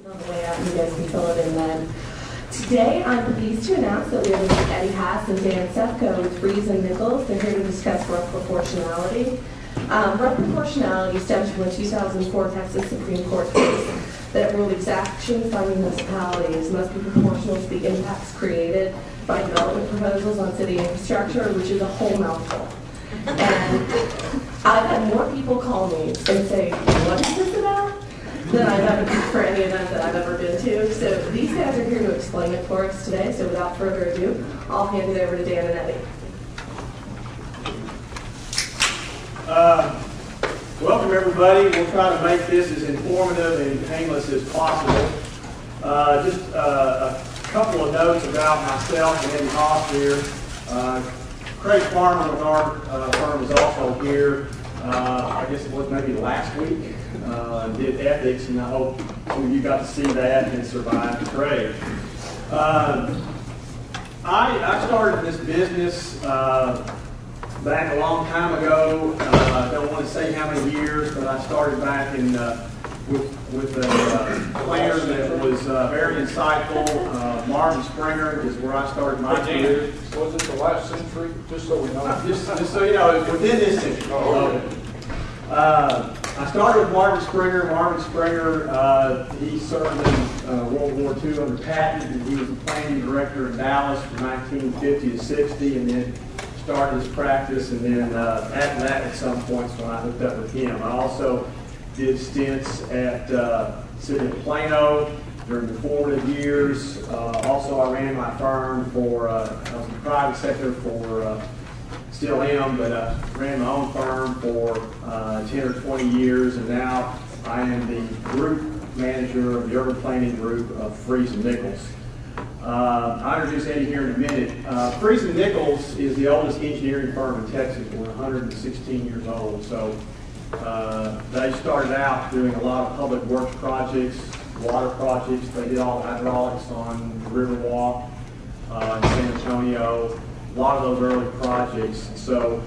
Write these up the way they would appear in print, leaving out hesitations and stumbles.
On the way out, you guys can fill it in then. Today, I'm pleased to announce that we have Eddie Haas and Dan Sefko with Freese and Nichols. They're here to discuss rough proportionality. Rough proportionality stems from a 2004 Texas Supreme Court case that ruled exactions by municipalities must be proportional to the impacts created by development proposals on city infrastructure, which is a whole mouthful. And I've had more people call me and say, what is this about? Than I've ever for any event that I've ever been to. So these guys are here to explain it for us today. So without further ado, I'll hand it over to Dan and Eddie. Welcome everybody. We'll try to make this as informative and painless as possible. Just a couple of notes about myself and Eddie Haas here. Craig Farmer with our firm is also here. I guess it was maybe last week. Did ethics, and I hope some of you got to see that and survived Craig. I started this business back a long time ago. I don't want to say how many years, but I started back in with a planner that was very insightful. Martin Springer is where I started my career. Was it the last century? Just so we know. Just so you know, it's within this century. I started with Martin Springer. Martin Springer, he served in World War II under Patton, and he was the planning director in Dallas from 1950 to 60, and then started his practice, and then after that, at some points when I hooked up with him. I also did stints at City of Plano during the formative years. Also, I ran my firm for, I was in the private sector for, still am, but I ran my own firm for 10 or 20 years, and now I am the group manager of the urban planning group of Freese and Nichols. I'll introduce Eddie here in a minute. Freese and Nichols is the oldest engineering firm in Texas. We're 116 years old, so they started out doing a lot of public works projects, water projects. They did all the hydraulics on the Riverwalk in San Antonio. A lot of those early projects. So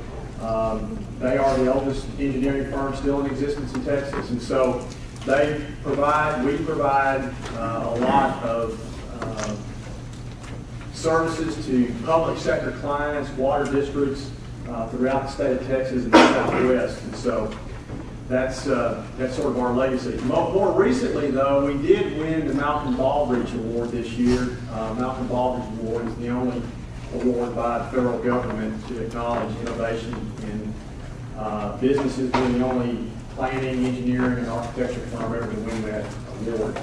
they are the oldest engineering firm still in existence in Texas. And so we provide a lot of services to public sector clients, water districts throughout the state of Texas and the Southwest. And so that's sort of our legacy. More recently, though, we did win the Malcolm Baldrige Award this year. Malcolm Baldrige Award is the only award by the federal government to acknowledge innovation in businesses. We're the only planning, engineering, and architecture firm ever to win that award.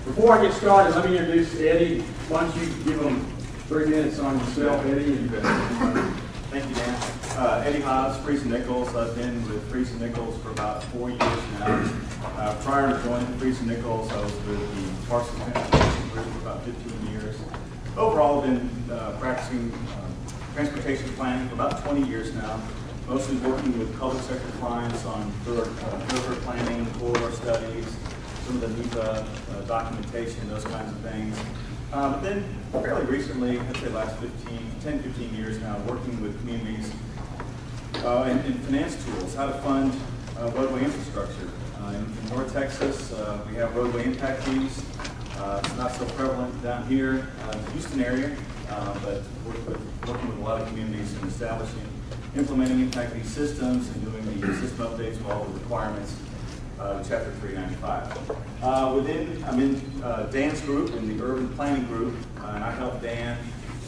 Before I get started, let me introduce Eddie. Why don't you give them 3 minutes on yourself, Eddie? Thank you, Dan. Eddie Haas, Freese and Nichols. I've been with Freese and Nichols for about 4 years now. Prior to joining Freese and Nichols, I was with the Parks and Transportation Group for about 15 years. Overall, I've been practicing transportation planning for about 20 years now, mostly working with public sector clients on thoroughfare planning, corridor studies, some of the NEPA documentation, those kinds of things. But then fairly recently, I'd say last 10, 15 years now, working with communities in finance tools, how to fund roadway infrastructure. In North Texas, we have roadway impact fees. It's not so prevalent down here in the Houston area, but working with a lot of communities in establishing, implementing impact fee systems and doing the system updates with all the requirements of Chapter 395. I'm in Dan's group, in the urban planning group, and I help Dan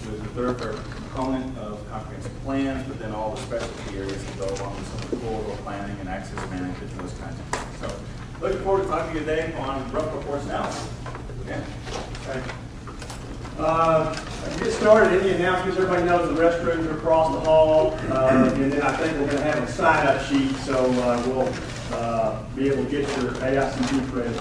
with the thoroughfare component of comprehensive plans, but then all the specialty areas that go along with some of the corridor planning and access management and those kinds of things. So, looking forward to talking to you today on rough proportionality. Yeah. Okay. To get started, any announcements? Everybody knows the restrooms are across the hall, and then I think we're going to have a sign-up sheet, so we'll be able to get your AICD credits.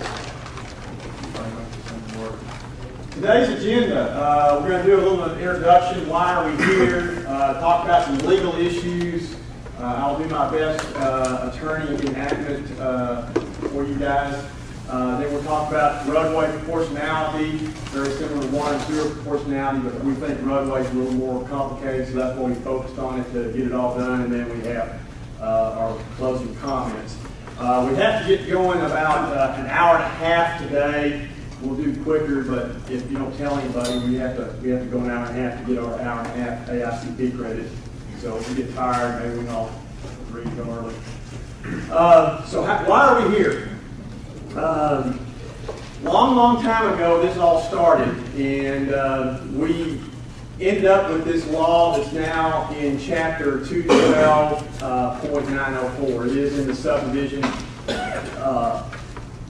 Today's agenda, we're going to do a little introduction. Why are we here? Talk about some legal issues. I'll do my best attorney enactment for you guys. Then we'll talk about roadway proportionality, very similar to water and sewer proportionality, but we think roadway is a little more complicated, so that's why we focused on it to get it all done, and then we have our closing comments. We have to get going about an hour and a half today, we'll do quicker, but if you don't tell anybody, we have to go an hour and a half to get our hour and a half AICP credit. So if we get tired, maybe we can all agree to go early. Why are we here? Long time ago, this all started, and we ended up with this law that's now in Chapter 212.904. It is in the subdivision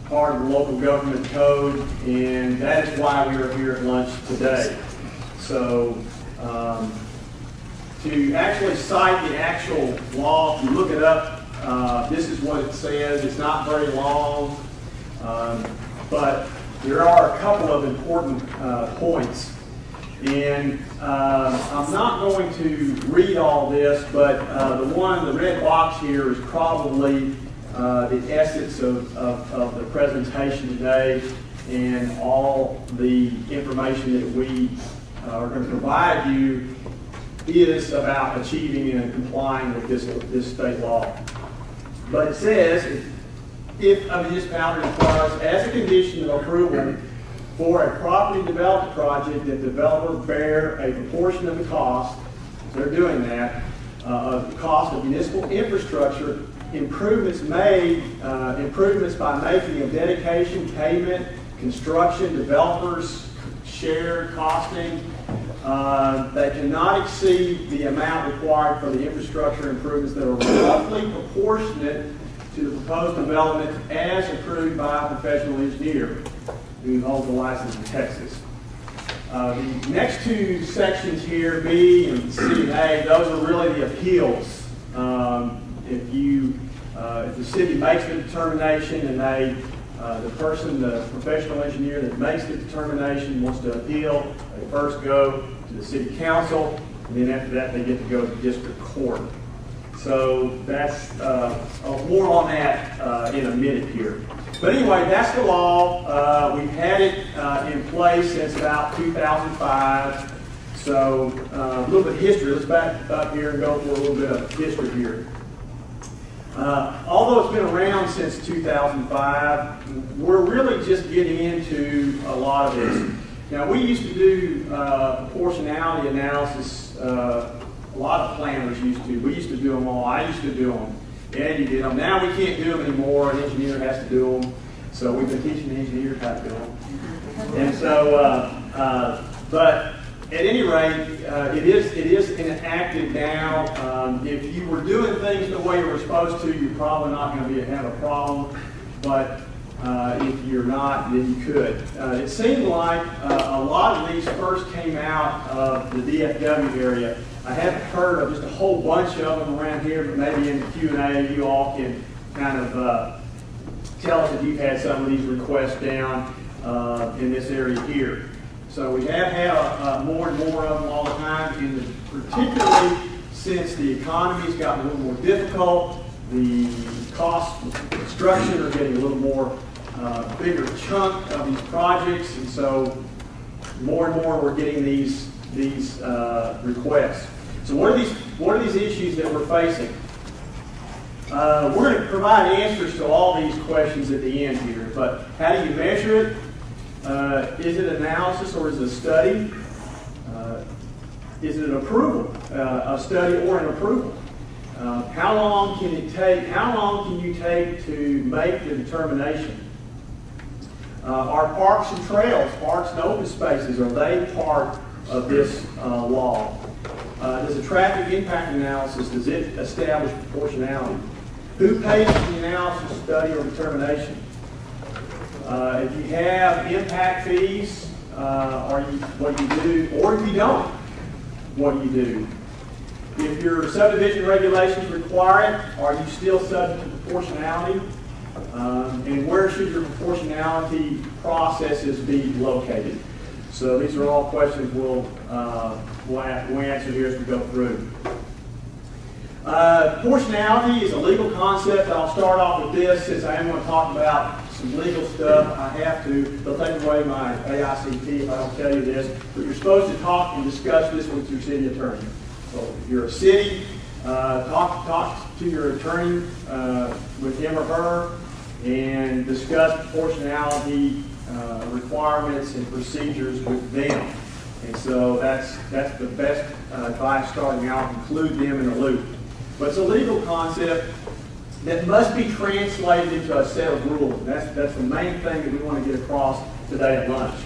part of the local government code, and that is why we are here at lunch today. So, to actually cite the actual law, if you look it up, this is what it says. It's not very long, but there are a couple of important points. And I'm not going to read all this, but the red box here is probably the essence of the presentation today, and all the information that we are going to provide you is about achieving and complying with this state law. But it says, if a municipality requires as a condition of approval for a property development project that the developer bear a proportion of the cost, they're doing that, of the cost of municipal infrastructure, improvements by making of dedication, payment, construction, developers, share, costing, that cannot exceed the amount required for the infrastructure improvements that are roughly proportionate to the proposed development as approved by a professional engineer who holds a license in Texas. The next two sections here, B and C and A, those are really the appeals. If the city makes the determination and the professional engineer that makes the determination wants to appeal, they first go to the city council, and then after that they get to go to district court. So that's more on that in a minute here. But anyway, that's the law. We've had it in place since about 2005. So a little bit of history. Let's back up here and go for a little bit of history here. Although it's been around since 2005, we're really just getting into a lot of this. Now, we used to do proportionality analysis. A lot of planners used to. We used to do them all. I used to do them. Eddie did them. Now we can't do them anymore. An engineer has to do them. So we've been teaching the engineers how to do them. And so, but at any rate, it is enacted now. If you were doing things the way you were supposed to, you're probably not going to have a problem. But if you're not, then you could. It seemed like a lot of these first came out of the DFW area. I haven't heard of just a whole bunch of them around here, but maybe in the Q&A you all can kind of tell us if you've had some of these requests down in this area here. So we have had more and more of them all the time, and particularly since the economy's gotten a little more difficult, the costs of construction are getting a little more bigger chunk of these projects, and so more and more we're getting these requests. So what are these issues that we're facing? We're going to provide answers to all these questions at the end here, but how do you measure it? Is it analysis or is it a study? Is it an approval, a study or an approval? How long can you take to make the determination? Are parks and trails, parks and open spaces, are they part of this law? Does a traffic impact analysis, does it establish proportionality? Who pays for the analysis, study, or determination? If you have impact fees, what do you do? Or if you don't, what do you do? If your subdivision regulations require it, are you still subject to proportionality? And where should your proportionality processes be located? So these are all questions we'll answer here as we go through. Proportionality is a legal concept. I'll start off with this since I am going to talk about some legal stuff. I have to. They'll take away my AICP if I don't tell you this. But you're supposed to talk and discuss this with your city attorney. So if you're a city, talk to your attorney with him or her and discuss proportionality requirements and procedures with them. And so that's the best advice starting out, include them in the loop. But it's a legal concept that must be translated into a set of rules. That's the main thing that we want to get across today at lunch.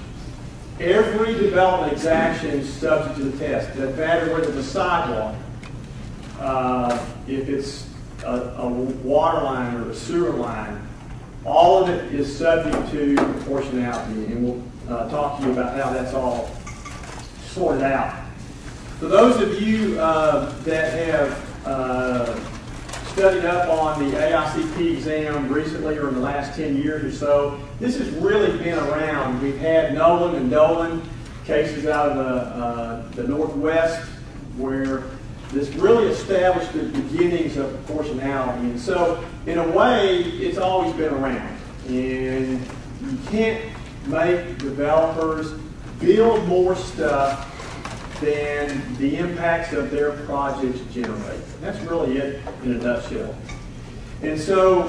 Every development exaction is subject to the test. It doesn't matter whether it's a sidewalk, if it's a water line or a sewer line, all of it is subject to proportionality, and we'll talk to you about how that's all sorted out. For those of you that have studied up on the AICP exam recently or in the last 10 years or so, this has really been around. We've had Nolan and Dolan cases out of the Northwest where this really established the beginnings of proportionality. And so, in a way, it's always been around. And you can't make developers build more stuff than the impacts of their projects generate. That's really it in a nutshell. And so,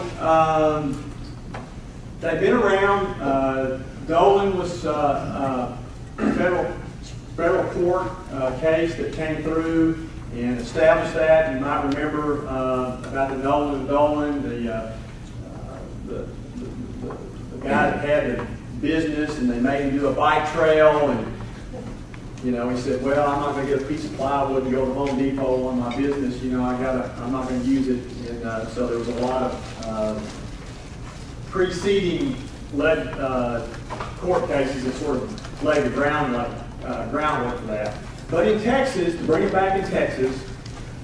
they've been around. Dolan was a federal court case that came through and established that. You might remember about the Nolan and Dolan, the guy that had the business, and they made him do a bike trail, and you know, he said, "Well, I'm not going to get a piece of plywood and go to Home Depot on my business. You know, I'm not going to use it." And so there was a lot of preceding court cases that sort of laid the groundwork for that. But in Texas, to bring it back in Texas,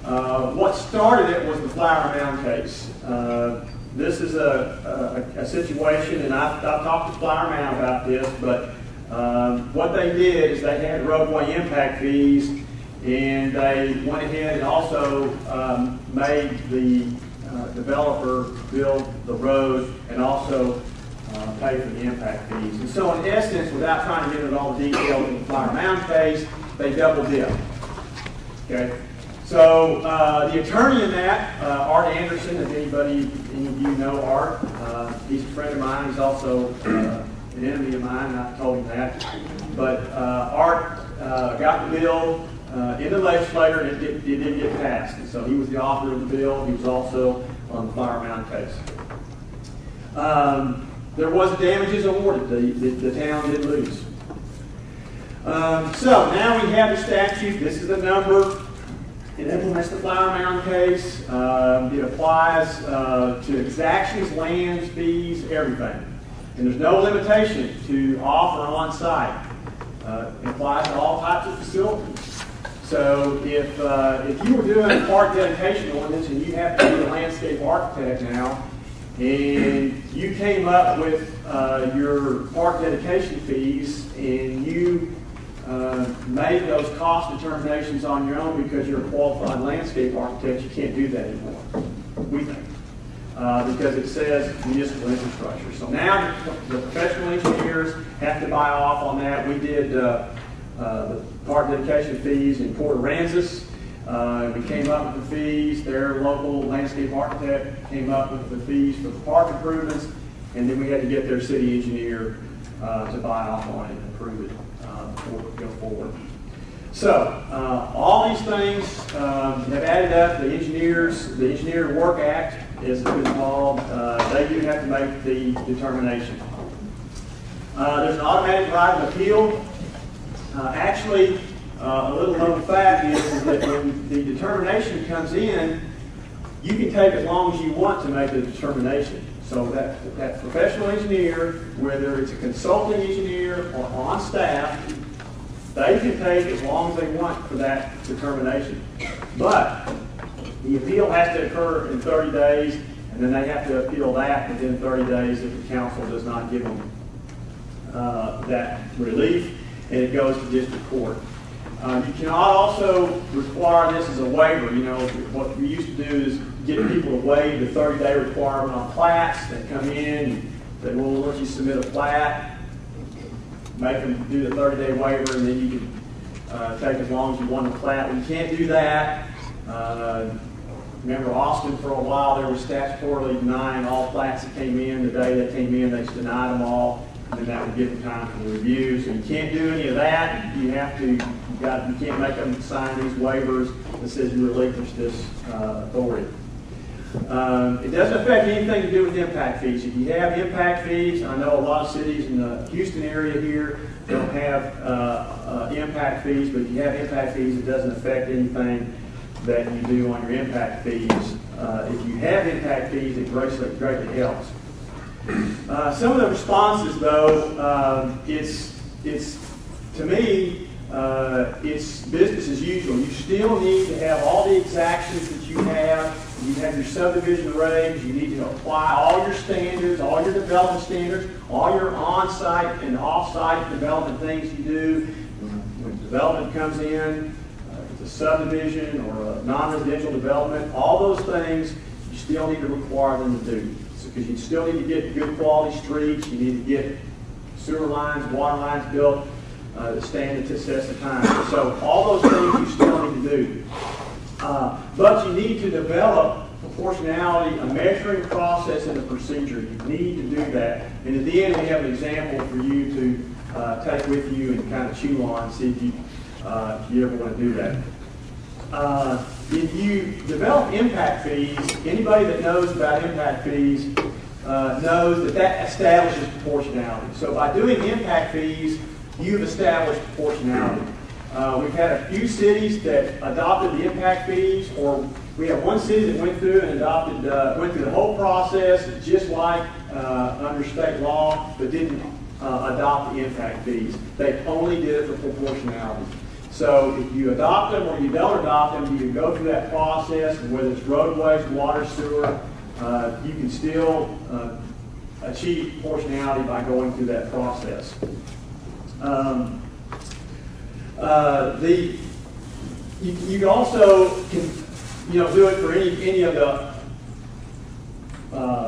what started it was the Flower Mound case. This is a situation, and I've talked to Flower Mound about this, but what they did is they had roadway impact fees, and they went ahead and also made the developer build the road and also pay for the impact fees. And so in essence, without trying to get into all the details of the Flower Mound case, they double dip. Okay? So the attorney in that, Art Anderson, if any of you know Art, he's a friend of mine. He's also an enemy of mine. I've told him that. But Art got the bill in the legislature, and it didn't get passed. And so he was the author of the bill. He was also on the Flower Mound case. There was damages awarded. The town did lose. So now we have the statute. This is the number. It implements the Flower Mound case. It applies to exactions, lands, fees, everything. And there's no limitation to off or on site. It applies to all types of facilities. So if you were doing a park dedication ordinance and you have to be a landscape architect now, and you came up with your park dedication fees and you made those cost determinations on your own because you're a qualified landscape architect, you can't do that anymore, we think, because it says municipal infrastructure. So now the professional engineers have to buy off on that. We did the park dedication fees in Port Aransas. We came up with the fees. Their local landscape architect came up with the fees for the park improvements, and then we had to get their city engineer to buy off on it and approve it before we go forward. So all these things have added up. The Engineer Work Act is called. They do have to make the determination. There's an automatic right of appeal. Actually, a little known fact is that when the determination comes in, you can take as long as you want to make the determination. So that professional engineer, whether it's a consulting engineer or on staff, they can take as long as they want for that determination. But the appeal has to occur in 30 days, and then they have to appeal that within 30 days if the council does not give them that relief, and it goes to district court. You cannot also require this as a waiver. You know, what we used to do is get people to waive the 30-day requirement on plats. They come in and say, well, we'll let you submit a plat, make them do the 30-day waiver, and then you can take as long as you want a plat. We can't do that. Remember Austin for a while, they were statutorily denying all plats that came in. The day they came in, they just denied them all. and that would give them time for the review. So you can't do any of that. You can't make them sign these waivers that says you relinquish this authority. It doesn't affect anything to do with impact fees. If you have impact fees, I know a lot of cities in the Houston area here don't have impact fees, but if you have impact fees, it doesn't affect anything that you do on your impact fees. If you have impact fees, it greatly helps. Some of the responses, though, to me, it's business as usual. You still need to have all the exactions that you have. You have your subdivision regs. You need to apply all your standards, all your development standards, all your on-site and off-site development things you do. When development comes in, it's a subdivision or a non-residential development, all those things you still need to require them to do. Because you still need to get good quality streets, you need to get sewer lines, water lines built that stand the test of time. So all those things you still need to do. But you need to develop proportionality, a measuring process and a procedure. You need to do that. And at the end, we have an example for you to take with you and kind of chew on and see if you ever want to do that. If you develop impact fees, anybody that knows about impact fees knows that establishes proportionality. So by doing impact fees, you've established proportionality. We've had a few cities that adopted the impact fees, or we have one city that went through and went through the whole process just like under state law, but didn't adopt the impact fees. They only did it for proportionality. So if you adopt them or you don't adopt them, you go through that process, and whether it's roadways, water, sewer, you can still achieve proportionality by going through that process. You also can do it for any of the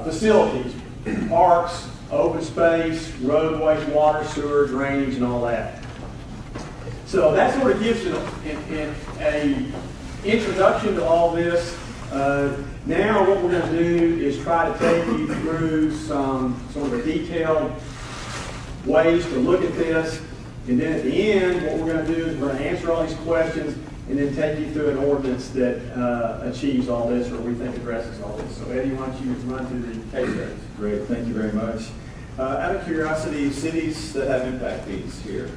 facilities, parks, open space, roadways, water, sewer, drainage, and all that. So that sort of gives you an introduction to all this. Now what we're going to do is try to take you through some sort of detailed ways to look at this. And then at the end, what we're going to do is we're going to answer all these questions and then take you through an ordinance that achieves all this, or we think addresses all this. So Eddie, why don't you run through the case studies? Great, thank you very much. Out of curiosity, cities that have impact fees here.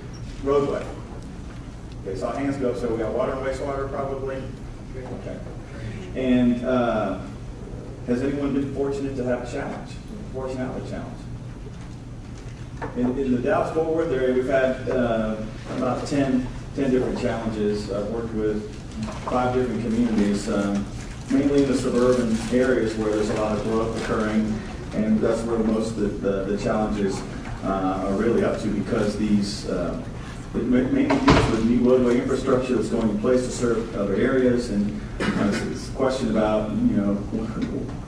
Roadway. Okay, so hands go up. So we got water and wastewater probably? Okay. And has anyone been fortunate to have a challenge, a proportionality challenge? In the Dallas-Fort Worth area, we've had about 10 different challenges. I've worked with 5 different communities, mainly in the suburban areas where there's a lot of growth occurring, and that's where most of the challenges are really up to, because these it mainly deals with new roadway infrastructure that's going in place to serve other areas, and it's a question about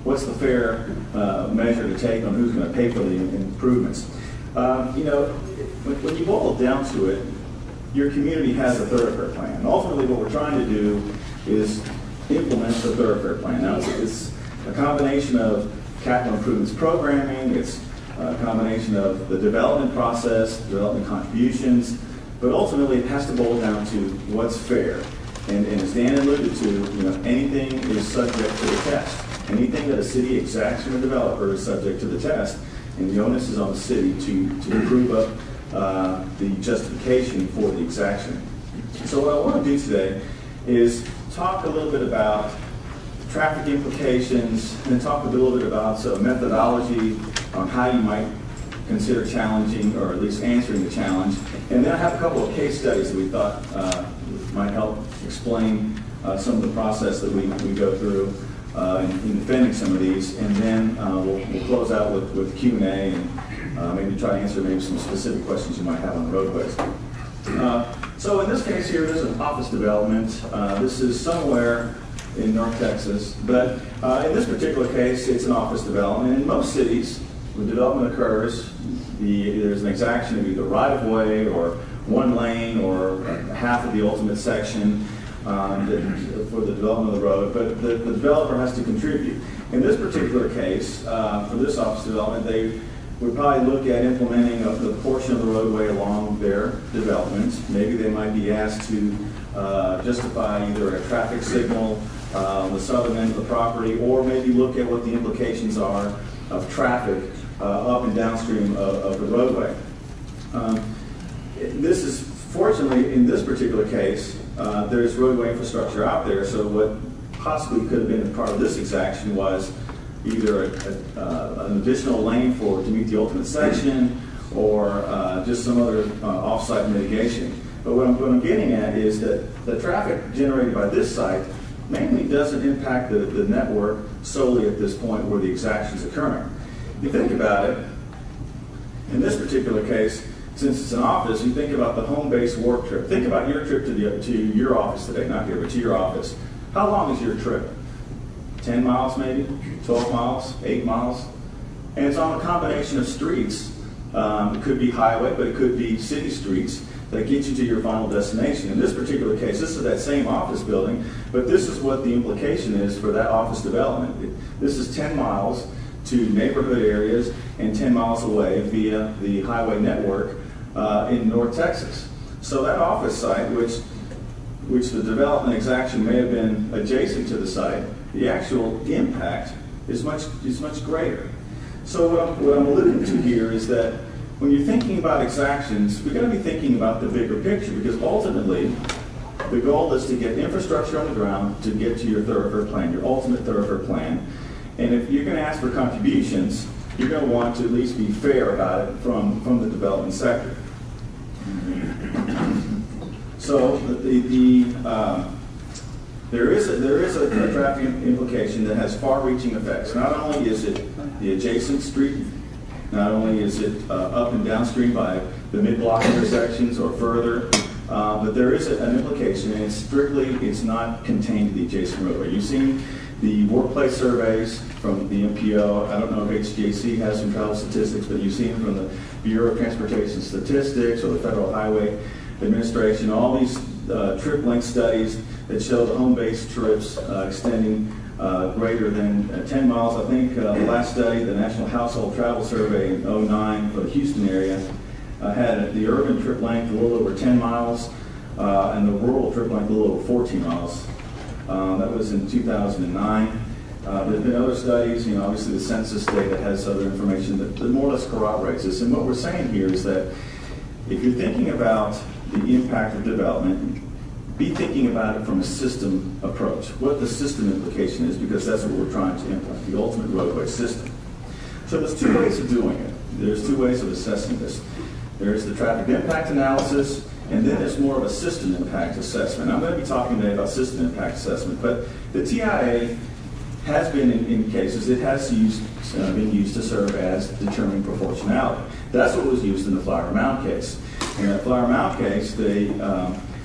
what's the fair measure to take on who's going to pay for the improvements. When you boil it down to it, your community has a thoroughfare plan. And ultimately what we're trying to do is implement the thoroughfare plan. Now it's a combination of capital improvements programming, it's a combination of the development process, development contributions, but ultimately it has to boil down to what's fair. And as Dan alluded to, anything is subject to the test. Anything that a city exacts from a developer is subject to the test. And the onus is on the city to prove up the justification for the exaction. So what I want to do today is talk a little bit about traffic implications, and then talk a little bit about methodology on how you might consider challenging, or at least answering the challenge. And then I have a couple of case studies that we thought might help explain some of the process that we go through in defending some of these, and then we'll close out with Q&A and maybe try to answer maybe some specific questions you might have on roadways. So in this case here, there's an office development. This is somewhere in North Texas, but in this particular case, it's an office development. In most cities, when development occurs, there's an exaction of either right-of-way or one lane or half of the ultimate section for the development of the road, but the developer has to contribute. In this particular case, for this office development, they would probably look at implementing the portion of the roadway along their development. Maybe they might be asked to justify either a traffic signal on the southern end of the property, or maybe look at what the implications are of traffic up and downstream of the roadway. This is, fortunately, in this particular case, there's roadway infrastructure out there, so what possibly could have been part of this exaction was either an additional lane to meet the ultimate section, or just some other off-site mitigation. But what I'm getting at is that the traffic generated by this site mainly doesn't impact the network solely at this point where the exaction is occurring. If you think about it, in this particular case, since it's an office, you think about the home-based work trip. Think about your trip to your office today, not here, but to your office. How long is your trip? 10 miles maybe? 12 miles? 8 miles? And it's on a combination of streets. It could be highway, but it could be city streets that get you to your final destination. In this particular case, this is that same office building, but this is what the implication is for that office development. This is 10 miles to neighborhood areas and 10 miles away via the highway network in North Texas. So that office site, which the development exaction may have been adjacent to the site, the actual impact is much greater. So what I'm alluding to here is that when you're thinking about exactions, we're going to be thinking about the bigger picture, because ultimately the goal is to get infrastructure on the ground to get to your thoroughfare plan, your ultimate thoroughfare plan. And if you're going to ask for contributions, you're going to want to at least be fair about it from the development sector. So there is a traffic implication that has far-reaching effects. Not only is it the adjacent street, not only is it up and downstream by the mid-block intersections or further, but there is an implication, and it's not contained to the adjacent roadway. You've seen the workplace surveys from the MPO. I don't know if H-GAC has some travel statistics, but you've seen from the Bureau of Transportation Statistics or the Federal Highway Administration, all these trip length studies that show the home-based trips extending greater than 10 miles. I think the last study, the National Household Travel Survey in 2009 for the Houston area, had the urban trip length a little over 10 miles and the rural trip length a little over 14 miles. That was in 2009. There's been other studies, obviously the census data has other information that more or less corroborates this. And what we're saying here is that if you're thinking about the impact of development, be thinking about it from a system approach, what the system implication is, because that's what we're trying to implement, the ultimate roadway system. So there's two ways of doing it. There's two ways of assessing this. There's the traffic impact analysis, and then there's more of a system impact assessment. I'm going to be talking today about system impact assessment, but the TIA has been, in cases, it has been used to serve as determining proportionality. That's what was used in the Flower Mound case. In that Flower Mound case, they,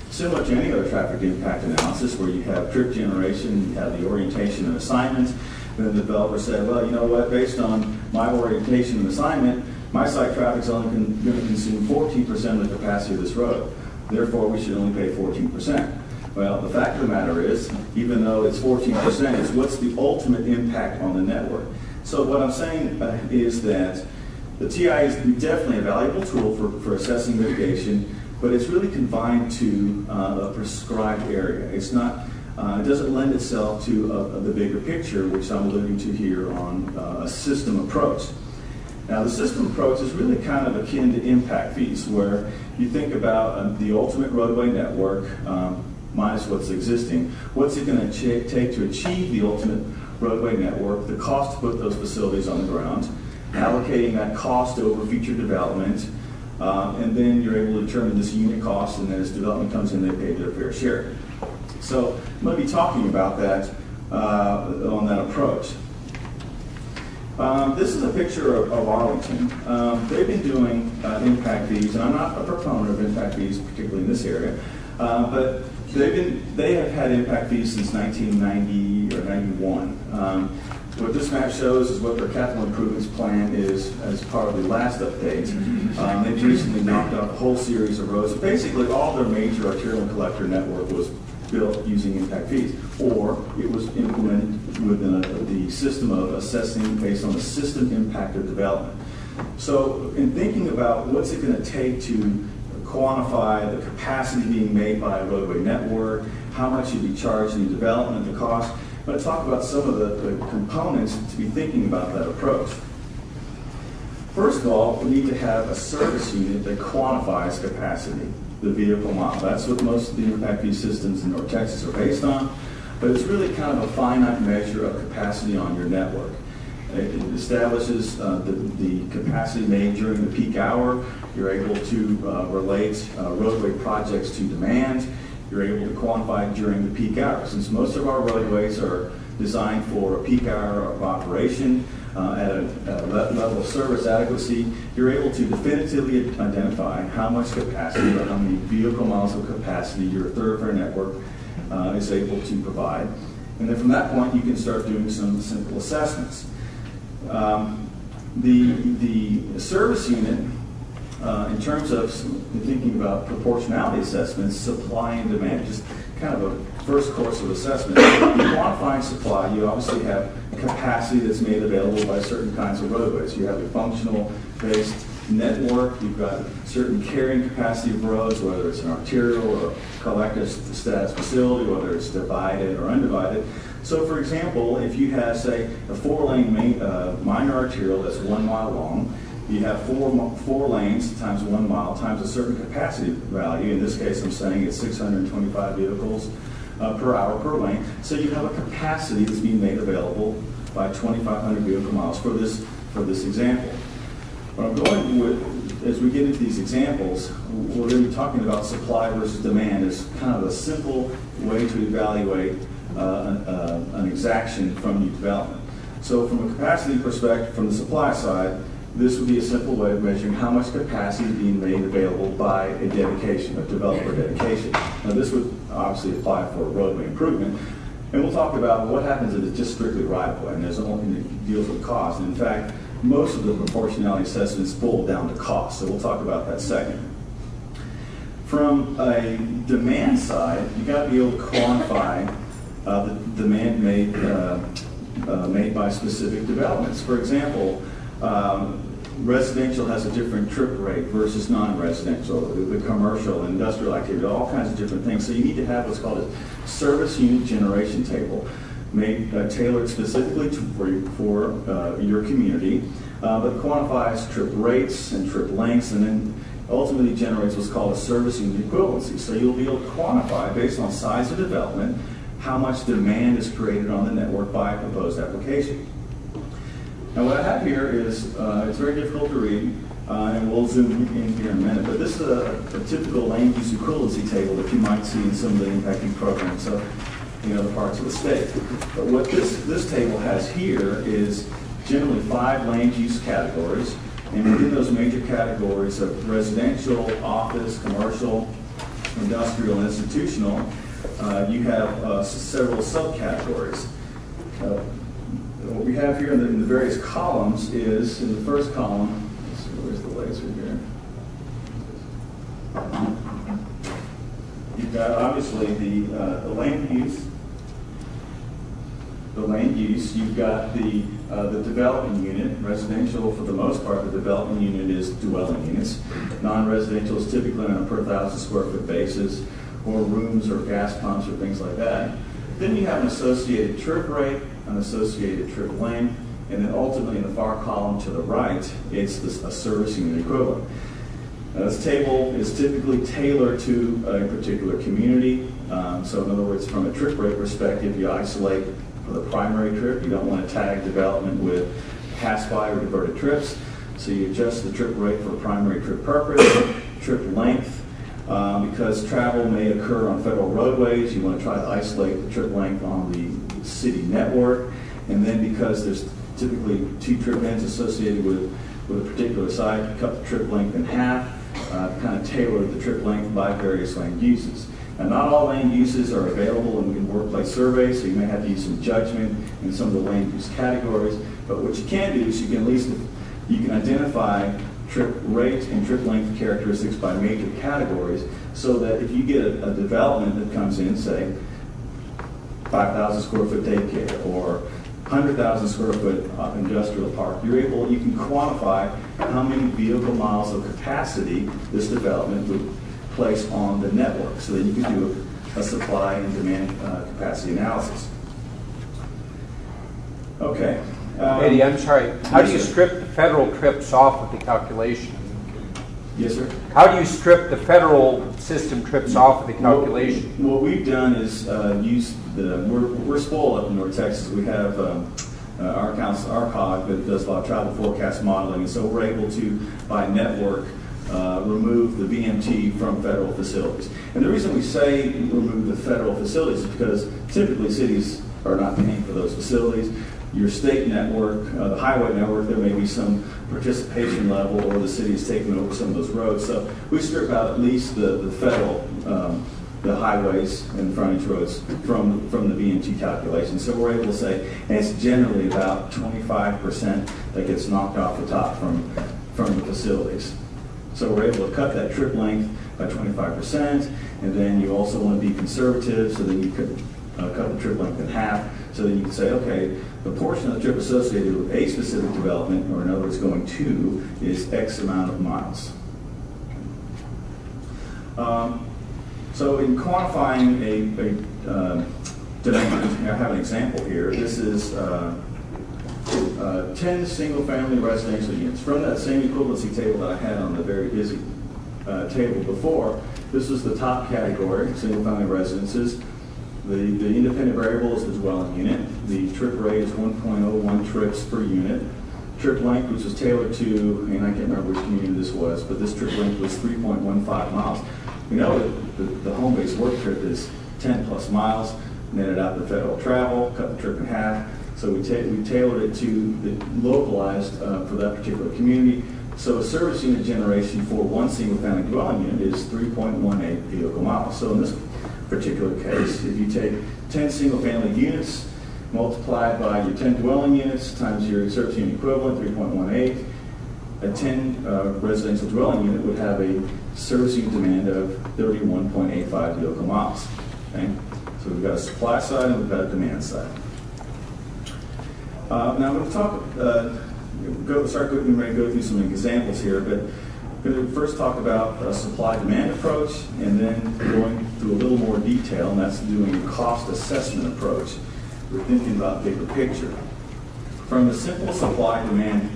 similar to any other traffic impact analysis where you have trip generation, you have the orientation and assignment, then the developer said, well, you know what, based on my orientation and assignment, my site traffic is only going to consume 14% of the capacity of this road. Therefore, we should only pay 14%. Well, the fact of the matter is, even though it's 14%, it's what's the ultimate impact on the network. So what I'm saying is that the TI is definitely a valuable tool for assessing mitigation, but it's really confined to a prescribed area. It's not, it doesn't lend itself to the bigger picture, which I'm alluding to here on a system approach. Now, the system approach is really kind of akin to impact fees, where you think about the ultimate roadway network minus what's existing. What's it going to take to achieve the ultimate roadway network, the cost to put those facilities on the ground, allocating that cost over future development, and then you're able to determine this unit cost, and then as development comes in, they pay their fair share. So I'm going to be talking about that on that approach. This is a picture of Arlington. They've been doing impact fees, and I'm not a proponent of impact fees, particularly in this area, but they have had impact fees since 1990 or 91. What this map shows is what their capital improvements plan is as part of the last update. They've recently knocked out a whole series of roads. Basically, all their major arterial and collector network was built using impact fees, or it was implemented within the system of assessing based on the system impact of development. So in thinking about what's it going to take to quantify the capacity being made by a roadway network, how much you'd be charged in development, the cost, I'm going to talk about some of the components to be thinking about that approach. First of all, we need to have a service unit that quantifies capacity, the vehicle mile. That's what most of the impact fee systems in North Texas are based on, but it's really kind of a finite measure of capacity on your network. It establishes the capacity made during the peak hour. You're able to relate roadway projects to demand. You're able to quantify during the peak hour. Since most of our roadways are designed for a peak hour of operation at a level of service adequacy, you're able to definitively identify how much capacity or how many vehicle miles of capacity your thoroughfare network is able to provide. And then from that point, you can start doing some simple assessments. The service unit, in terms of thinking about proportionality assessments, supply and demand, just kind of a first course of assessment. In quantifying supply, you obviously have capacity that's made available by certain kinds of roadways. You have a functional based network, you've got certain carrying capacity of roads, whether it's an arterial or collective status facility, whether it's divided or undivided. So for example, if you have, say, a 4-lane minor arterial that's 1 mile long, you have four lanes times 1 mile times a certain capacity value. In this case, I'm saying it's 625 vehicles per hour per lane. So you have a capacity that's being made available by 2,500 vehicle miles for this example. What I'm going with, as we get into these examples, we're going to be talking about supply versus demand as kind of a simple way to evaluate an exaction from new development. So from a capacity perspective, from the supply side, this would be a simple way of measuring how much capacity is being made available by a dedication, a developer dedication. Now this would obviously apply for roadway improvement. And we'll talk about what happens if it's just strictly right-of-way and there's only deals with cost. And in fact, most of the proportionality assessments boil down to cost. So we'll talk about that second. From a demand side, you've got to be able to quantify the demand made by specific developments. For example, residential has a different trip rate versus non-residential, the commercial, industrial activity, all kinds of different things. So you need to have what's called a service unit generation table, made tailored specifically for your community, but quantifies trip rates and trip lengths, and then ultimately generates what's called a service unit equivalency. So you'll be able to quantify, based on size of development, how much demand is created on the network by a proposed application. Now what I have here is, it's very difficult to read, and we'll zoom in here in a minute, but this is a typical land use equivalency table that you might see in some of the impacting programs in other parts of the state. But what this table has here is generally 5 land use categories, and within those major categories of residential, office, commercial, industrial, and institutional, you have several subcategories. What we have here in the various columns is, in the first column, let's see, where's the laser here? You've got obviously the land use. The land use, you've got the development unit. Residential, for the most part, the development unit is dwelling units. Non-residential is typically on a per 1,000 square foot basis, or rooms or gas pumps or things like that. Then you have an associated trip rate, an associated trip length, and then ultimately in the far column to the right, it's a service unit equivalent. Now, this table is typically tailored to a particular community. So in other words, from a trip rate perspective, you isolate for the primary trip. You don't want to tag development with pass-by or diverted trips. So you adjust the trip rate for primary trip purpose, trip length. Because travel may occur on federal roadways, you want to try to isolate the trip length on the city network. And then because there's typically 2 trip ends associated with a particular site, cut the trip length in half, kind of tailor the trip length by various land uses. Now, not all land uses are available in workplace surveys, so you may have to use some judgment in some of the land use categories. But what you can do is you can identify trip rate and trip length characteristics by major categories, so that if you get a development that comes in, say 5,000 square foot daycare, or 100,000 square foot industrial park, you can quantify how many vehicle miles of capacity this development would place on the network so that you can do a supply and demand capacity analysis. Okay. Eddie, I'm sorry. How do you strip the federal trips off of the calculation? Yes, sir. How do you strip the federal system trips off of the calculation? What we've done is use we're spoiled up in North Texas. We have our COG that does a lot of travel forecast modeling, and so we're able to, by network, remove the VMT from federal facilities. And the reason we say remove the federal facilities is because typically cities are not paying for those facilities. Your state network, the highway network, there may be some participation level, or the city is taking over some of those roads. So we strip out at least the federal, the highways and frontage roads from the VMT calculation. So we're able to say, and it's generally about 25% that gets knocked off the top from the facilities. So we're able to cut that trip length by 25%, and then you also want to be conservative, so that you could cut the trip length in half, so that you can say, okay, the portion of the trip associated with a specific development, or in other words, going to, is X amount of miles. So in quantifying a demand, I have an example here. This is 10 single-family residential units. From that same equivalency table that I had on the very busy table before, this is the top category, single-family residences. The independent variable is the dwelling unit. The trip rate is 1.01 trips per unit. Trip length, which was tailored to, and I can't remember which community this was, but this trip length was 3.15 miles. We know that the home-based work trip is 10 plus miles, netted out the federal travel, cut the trip in half. So we tailored it to the localized for that particular community. So a service unit generation for one single-family dwelling unit is 3.18 vehicle miles. So in this particular case, if you take 10 single-family units multiplied by your 10 dwelling units times your service unit equivalent, 3.18, a 10 residential dwelling unit would have a service unit demand of 31.85 vehicle miles. Okay? So we've got a supply side and we've got a demand side. Now I'm going to talk, go through some examples here, but I'm going to first talk about a supply-demand approach, and then going through a little more detail, and that's doing a cost assessment approach. We're thinking about bigger picture. From a simple supply-demand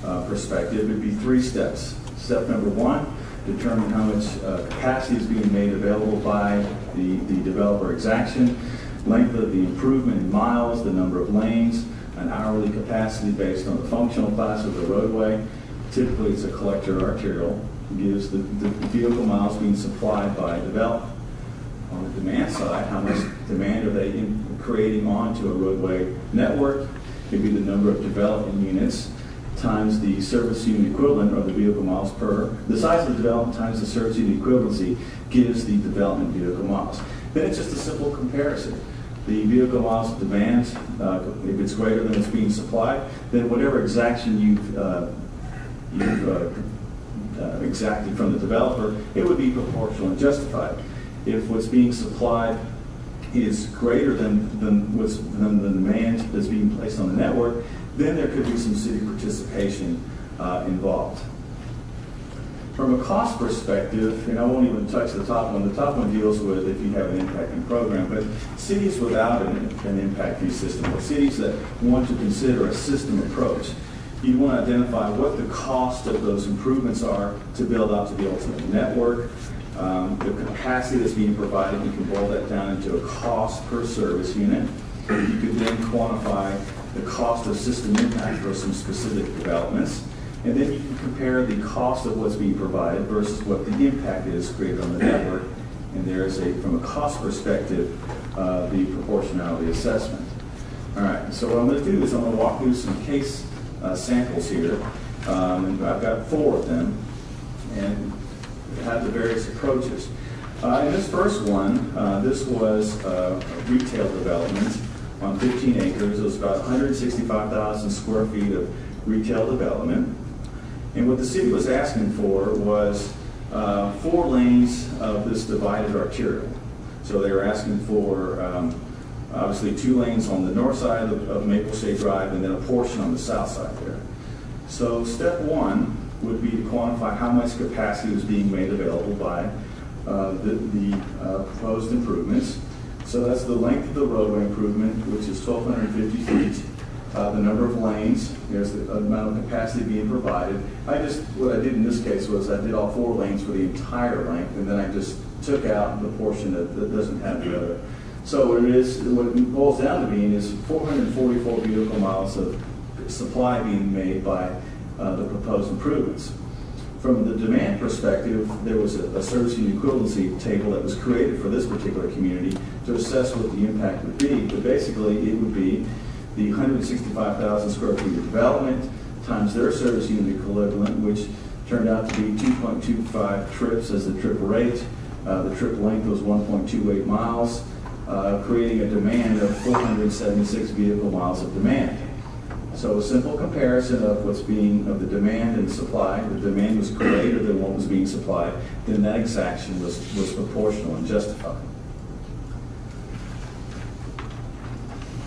perspective, it would be 3 steps. Step number 1, determine how much capacity is being made available by the developer exaction, length of the improvement in miles, the number of lanes, an hourly capacity based on the functional class of the roadway. Typically, it's a collector arterial. It gives the vehicle miles being supplied by development. On the demand side, how much demand are they creating onto a roadway network? It'd be the number of development units times the service unit equivalent, or the vehicle miles per. The size of the development times the service unit equivalency gives the development vehicle miles. Then it's just a simple comparison. The vehicle miles of demand, if it's greater than it's being supplied, then whatever exaction you've exacted from the developer, it would be proportional and justified. If what's being supplied is greater than the demand that's being placed on the network, then there could be some city participation involved. From a cost perspective, and I won't even touch the top one. The top one deals with if you have an impacting program, but cities without an impacting system, or cities that want to consider a system approach, you want to identify what the cost of those improvements are to build out to the ultimate network, the capacity that's being provided. You can boil that down into a cost per service unit. You could then quantify the cost of system impact for some specific developments. And then you can compare the cost of what's being provided versus what the impact is created on the network. And there's from a cost perspective, the proportionality assessment. All right, so what I'm going to do is I'm going to walk through some case samples here. And I've got 4 of them, and have the various approaches. In this first one, this was a retail development on 15 acres. It was about 165,000 square feet of retail development. And what the city was asking for was 4 lanes of this divided arterial. So they were asking for Obviously 2 lanes on the north side of Mapleshade Drive and then a portion on the south side there. So step 1 would be to quantify how much capacity was being made available by the proposed improvements. So that's the length of the roadway improvement, which is 1,250 feet. The number of lanes, there's the amount of capacity being provided. What I did in this case was I did all 4 lanes for the entire length, and then I just took out the portion that doesn't have the other. So what it boils down to being is 444 vehicle miles of supply being made by the proposed improvements. From the demand perspective, there was a service unit equivalency table that was created for this particular community to assess what the impact would be. But basically, it would be the 165,000 square feet of development times their service unit equivalent, which turned out to be 2.25 trips as the trip rate. The trip length was 1.28 miles, creating a demand of 476 vehicle miles of demand. So a simple comparison of the demand and supply. The demand was greater than what was being supplied, then that exaction was proportional and justified.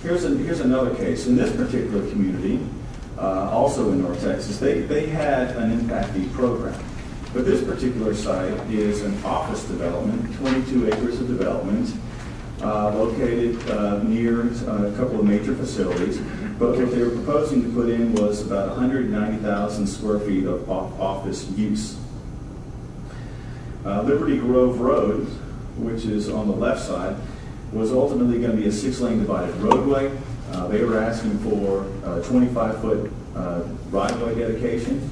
Here's another case. In this particular community, also in North Texas, they had an impact fee program. But this particular site is an office development, 22 acres of development, located near a couple of major facilities. But what they were proposing to put in was about 190,000 square feet of office use. Liberty Grove Road, which is on the left side, was ultimately going to be a 6-lane divided roadway. They were asking for a 25-foot right-of-way dedication.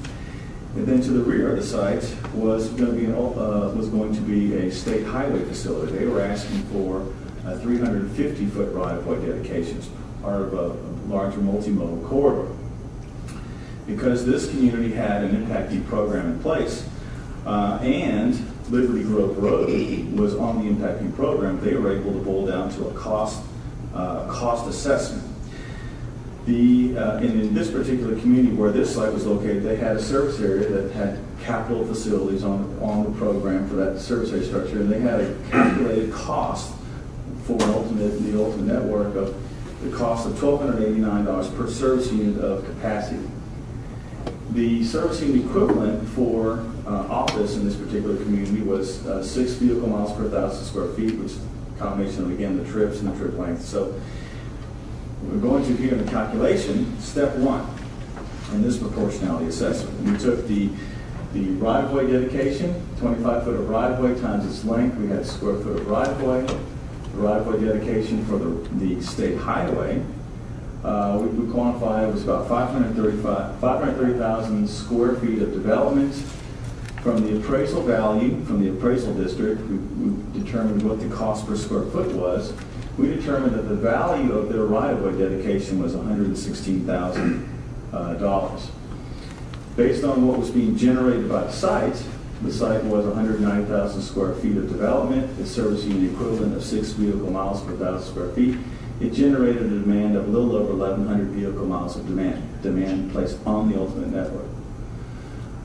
And then to the rear of the site was going to be a state highway facility. They were asking for a 350-foot right-of-way dedication as part of a larger multimodal corridor. Because this community had an impact fee program in place, and Liberty Grove Road was on the impact fee program, they were able to boil down to a cost assessment. In this particular community where this site was located, they had a service area that had capital facilities on the program for that service area structure, and they had a calculated cost for the ultimate network of the cost of $1,289 per service unit of capacity. The service unit equivalent for office in this particular community was 6 vehicle miles per 1,000 square feet, which is a combination of, again, the trips and the trip length. So we're going to here in the calculation, step 1 in this proportionality assessment. We took the right-of-way dedication, 25 foot of right-of-way times its length. We had square foot of right-of-way. The right-of-way dedication for the state highway, we quantified it was about 530,000 square feet of development. From the appraisal value, from the appraisal district, we determined what the cost per square foot was. We determined that the value of their right-of-way dedication was $116,000. Based on what was being generated by the site was 190,000 square feet of development, the service unit equivalent of 6 vehicle miles per 1,000 square feet. It generated a demand of a little over 1,100 vehicle miles of demand placed on the ultimate network.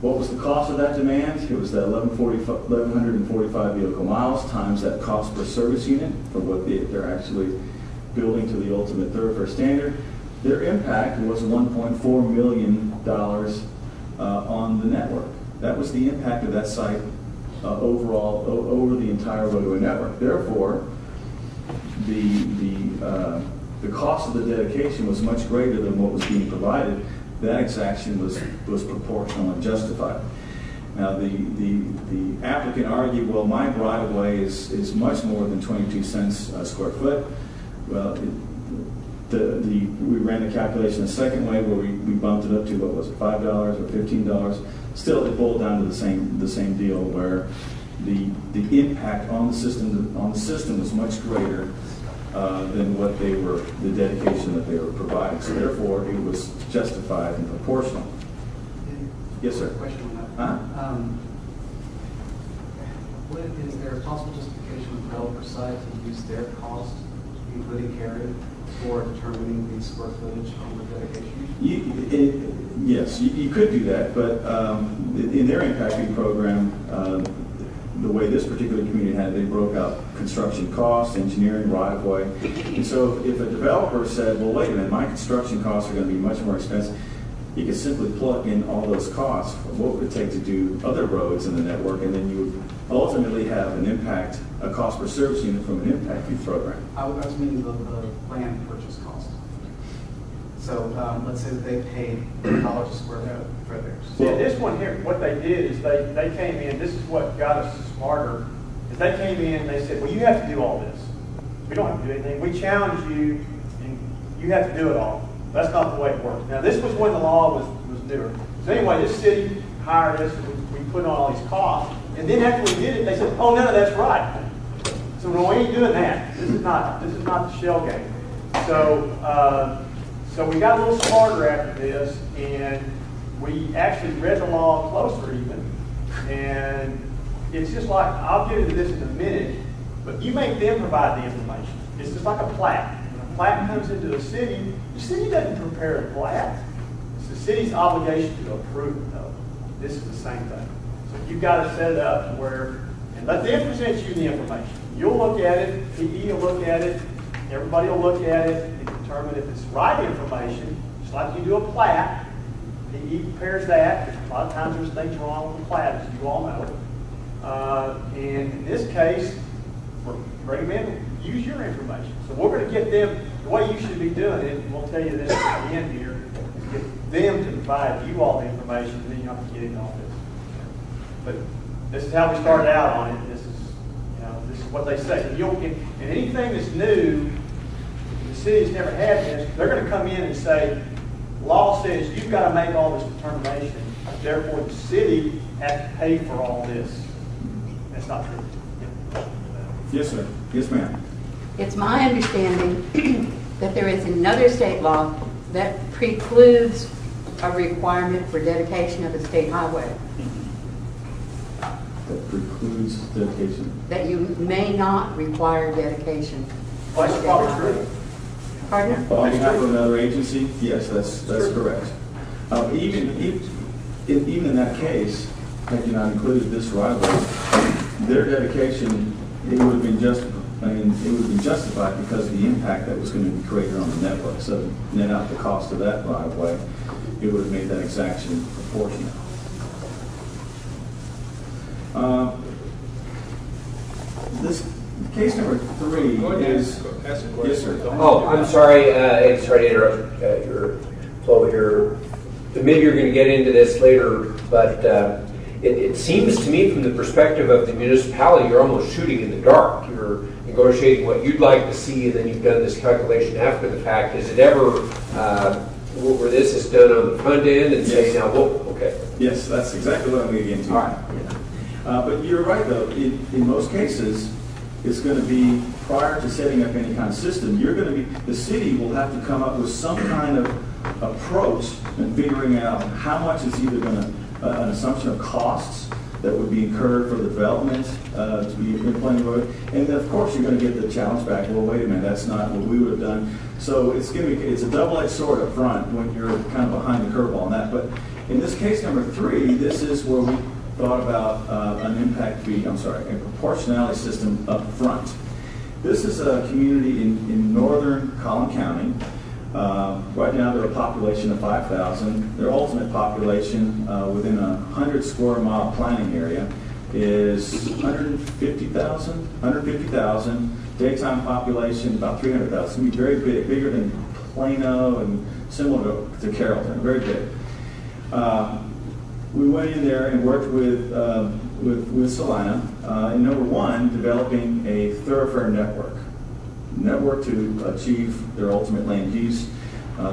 What was the cost of that demand? It was that 1,145 vehicle miles times that cost per service unit for what they're actually building to the ultimate thoroughfare standard. Their impact was $1.4 million on the network. That was the impact of that site overall over the entire roadway network. Therefore, the cost of the dedication was much greater than what was being provided. That exaction was proportional and justified. Now, the applicant argued, well, my right-of-way is much more than 22 cents a square foot. Well, we ran the calculation a second way where we bumped it up to, what was it, $5 or $15. Still, it boiled down to the same deal where the impact on the system was much greater than what the dedication that they were providing. So therefore, it was justified and proportional. Yes, sir. Question on that. Is there a possible justification on the developer side to use their cost, including carry, for determining the square footage on the dedication? Yes, you could do that, but in their impact fee program, the way this particular community had, they broke out construction costs, engineering, right-of-way. And so if a developer said, well, wait a minute, my construction costs are going to be much more expensive, you could simply plug in all those costs. What would it take to do other roads in the network? And then you would ultimately have an impact, a cost per service unit from an impact fee program. I was meaning the land purchase cost. So let's say that they paid $1 a square foot for theirs. See, this one here, what they did is they came in, this is what got us smarter, is they came in and they said, well, you have to do all this. We don't have to do anything. We challenge you, and you have to do it all. That's not the way it works. Now, this was when the law was newer. So anyway, this city hired us, we put on all these costs, and then after we did it, they said, oh, no, that's right. So no, we ain't doing that. This is not the shell game. So, so we got a little smarter after this, and we actually read the law closer even. And it's just like, I'll get into this in a minute, but you make them provide the information. It's just like a plat. When a plat comes into the city doesn't prepare a plat. It's the city's obligation to approve it, though. This is the same thing. So you've got to set it up to where, and let them present you the information. You'll look at it, PE will look at it, everybody will look at it and determine if it's right information, just like you do a plat. PE prepares that. A lot of times there's things wrong with the plat, as you all know. And in this case, bring them in, use your information. So we're going to get them, the way you should be doing it, and we'll tell you this at the end here, is get them to provide you all the information, and then you don't have to get into all this. But this is how we started out on it. This is what they say. And anything that's new, the city's never had this, they're going to come in and say, law says you've got to make all this determination, therefore the city has to pay for all this. That's not true. Yes, sir. Yes, ma'am. It's my understanding that there is another state law that precludes a requirement for dedication of a state highway. That precludes dedication. That you may not require dedication. Well, that's probably true. Pardon? On behalf of another agency? Yes, that's correct. Even in that case, had you not included this right-of-way, their dedication, it would have been justified because of the impact that was going to be created on the network. So net out the cost of that right-of-way, it would have made that exaction proportionate. This case number 3 is. Yes, sir. Oh, I'm sorry. Sorry to interrupt your flow here. Maybe you're going to get into this later, but it seems to me from the perspective of the municipality, you're almost shooting in the dark. You're negotiating what you'd like to see, and then you've done this calculation after the fact. Is it ever where this is done on the front end and say, now, okay. Yes, that's exactly what I'm going to get into. All right. But you're right, though. In most cases, it's going to be prior to setting up any kind of system. The city will have to come up with some kind of approach in figuring out how much is either going to an assumption of costs that would be incurred for the development to be implemented road, and then of course you're going to get the challenge back. Well, wait a minute, that's not what we would have done. So it's a double-edged sword up front when you're kind of behind the curve on that. But in this case number 3, this is where we thought about an impact fee, a proportionality system up front. This is a community in northern Collin County. Right now they're a population of 5,000. Their ultimate population within a 100 square mile planning area is 150,000. Daytime population about 300,000. It's going to be very big, bigger than Plano and similar to Carrollton, very big. We went in there and worked with Salina in number 1, developing a thoroughfare network to achieve their ultimate land use.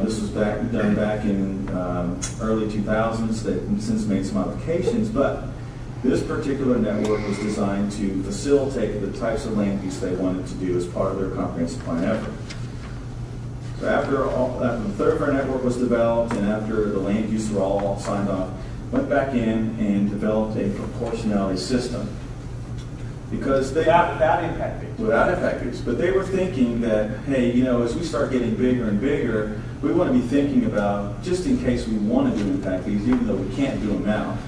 This was done back in early 2000s. They've since made some modifications, but this particular network was designed to facilitate the types of land use they wanted to do as part of their comprehensive plan effort. So after the thoroughfare network was developed and after the land use were all signed off, went back in and developed a proportionality system. Because without impact fees. Without impact fees. But they were thinking that, hey, as we start getting bigger and bigger, we want to be thinking about, just in case we want to do impact fees, even though we can't do them now,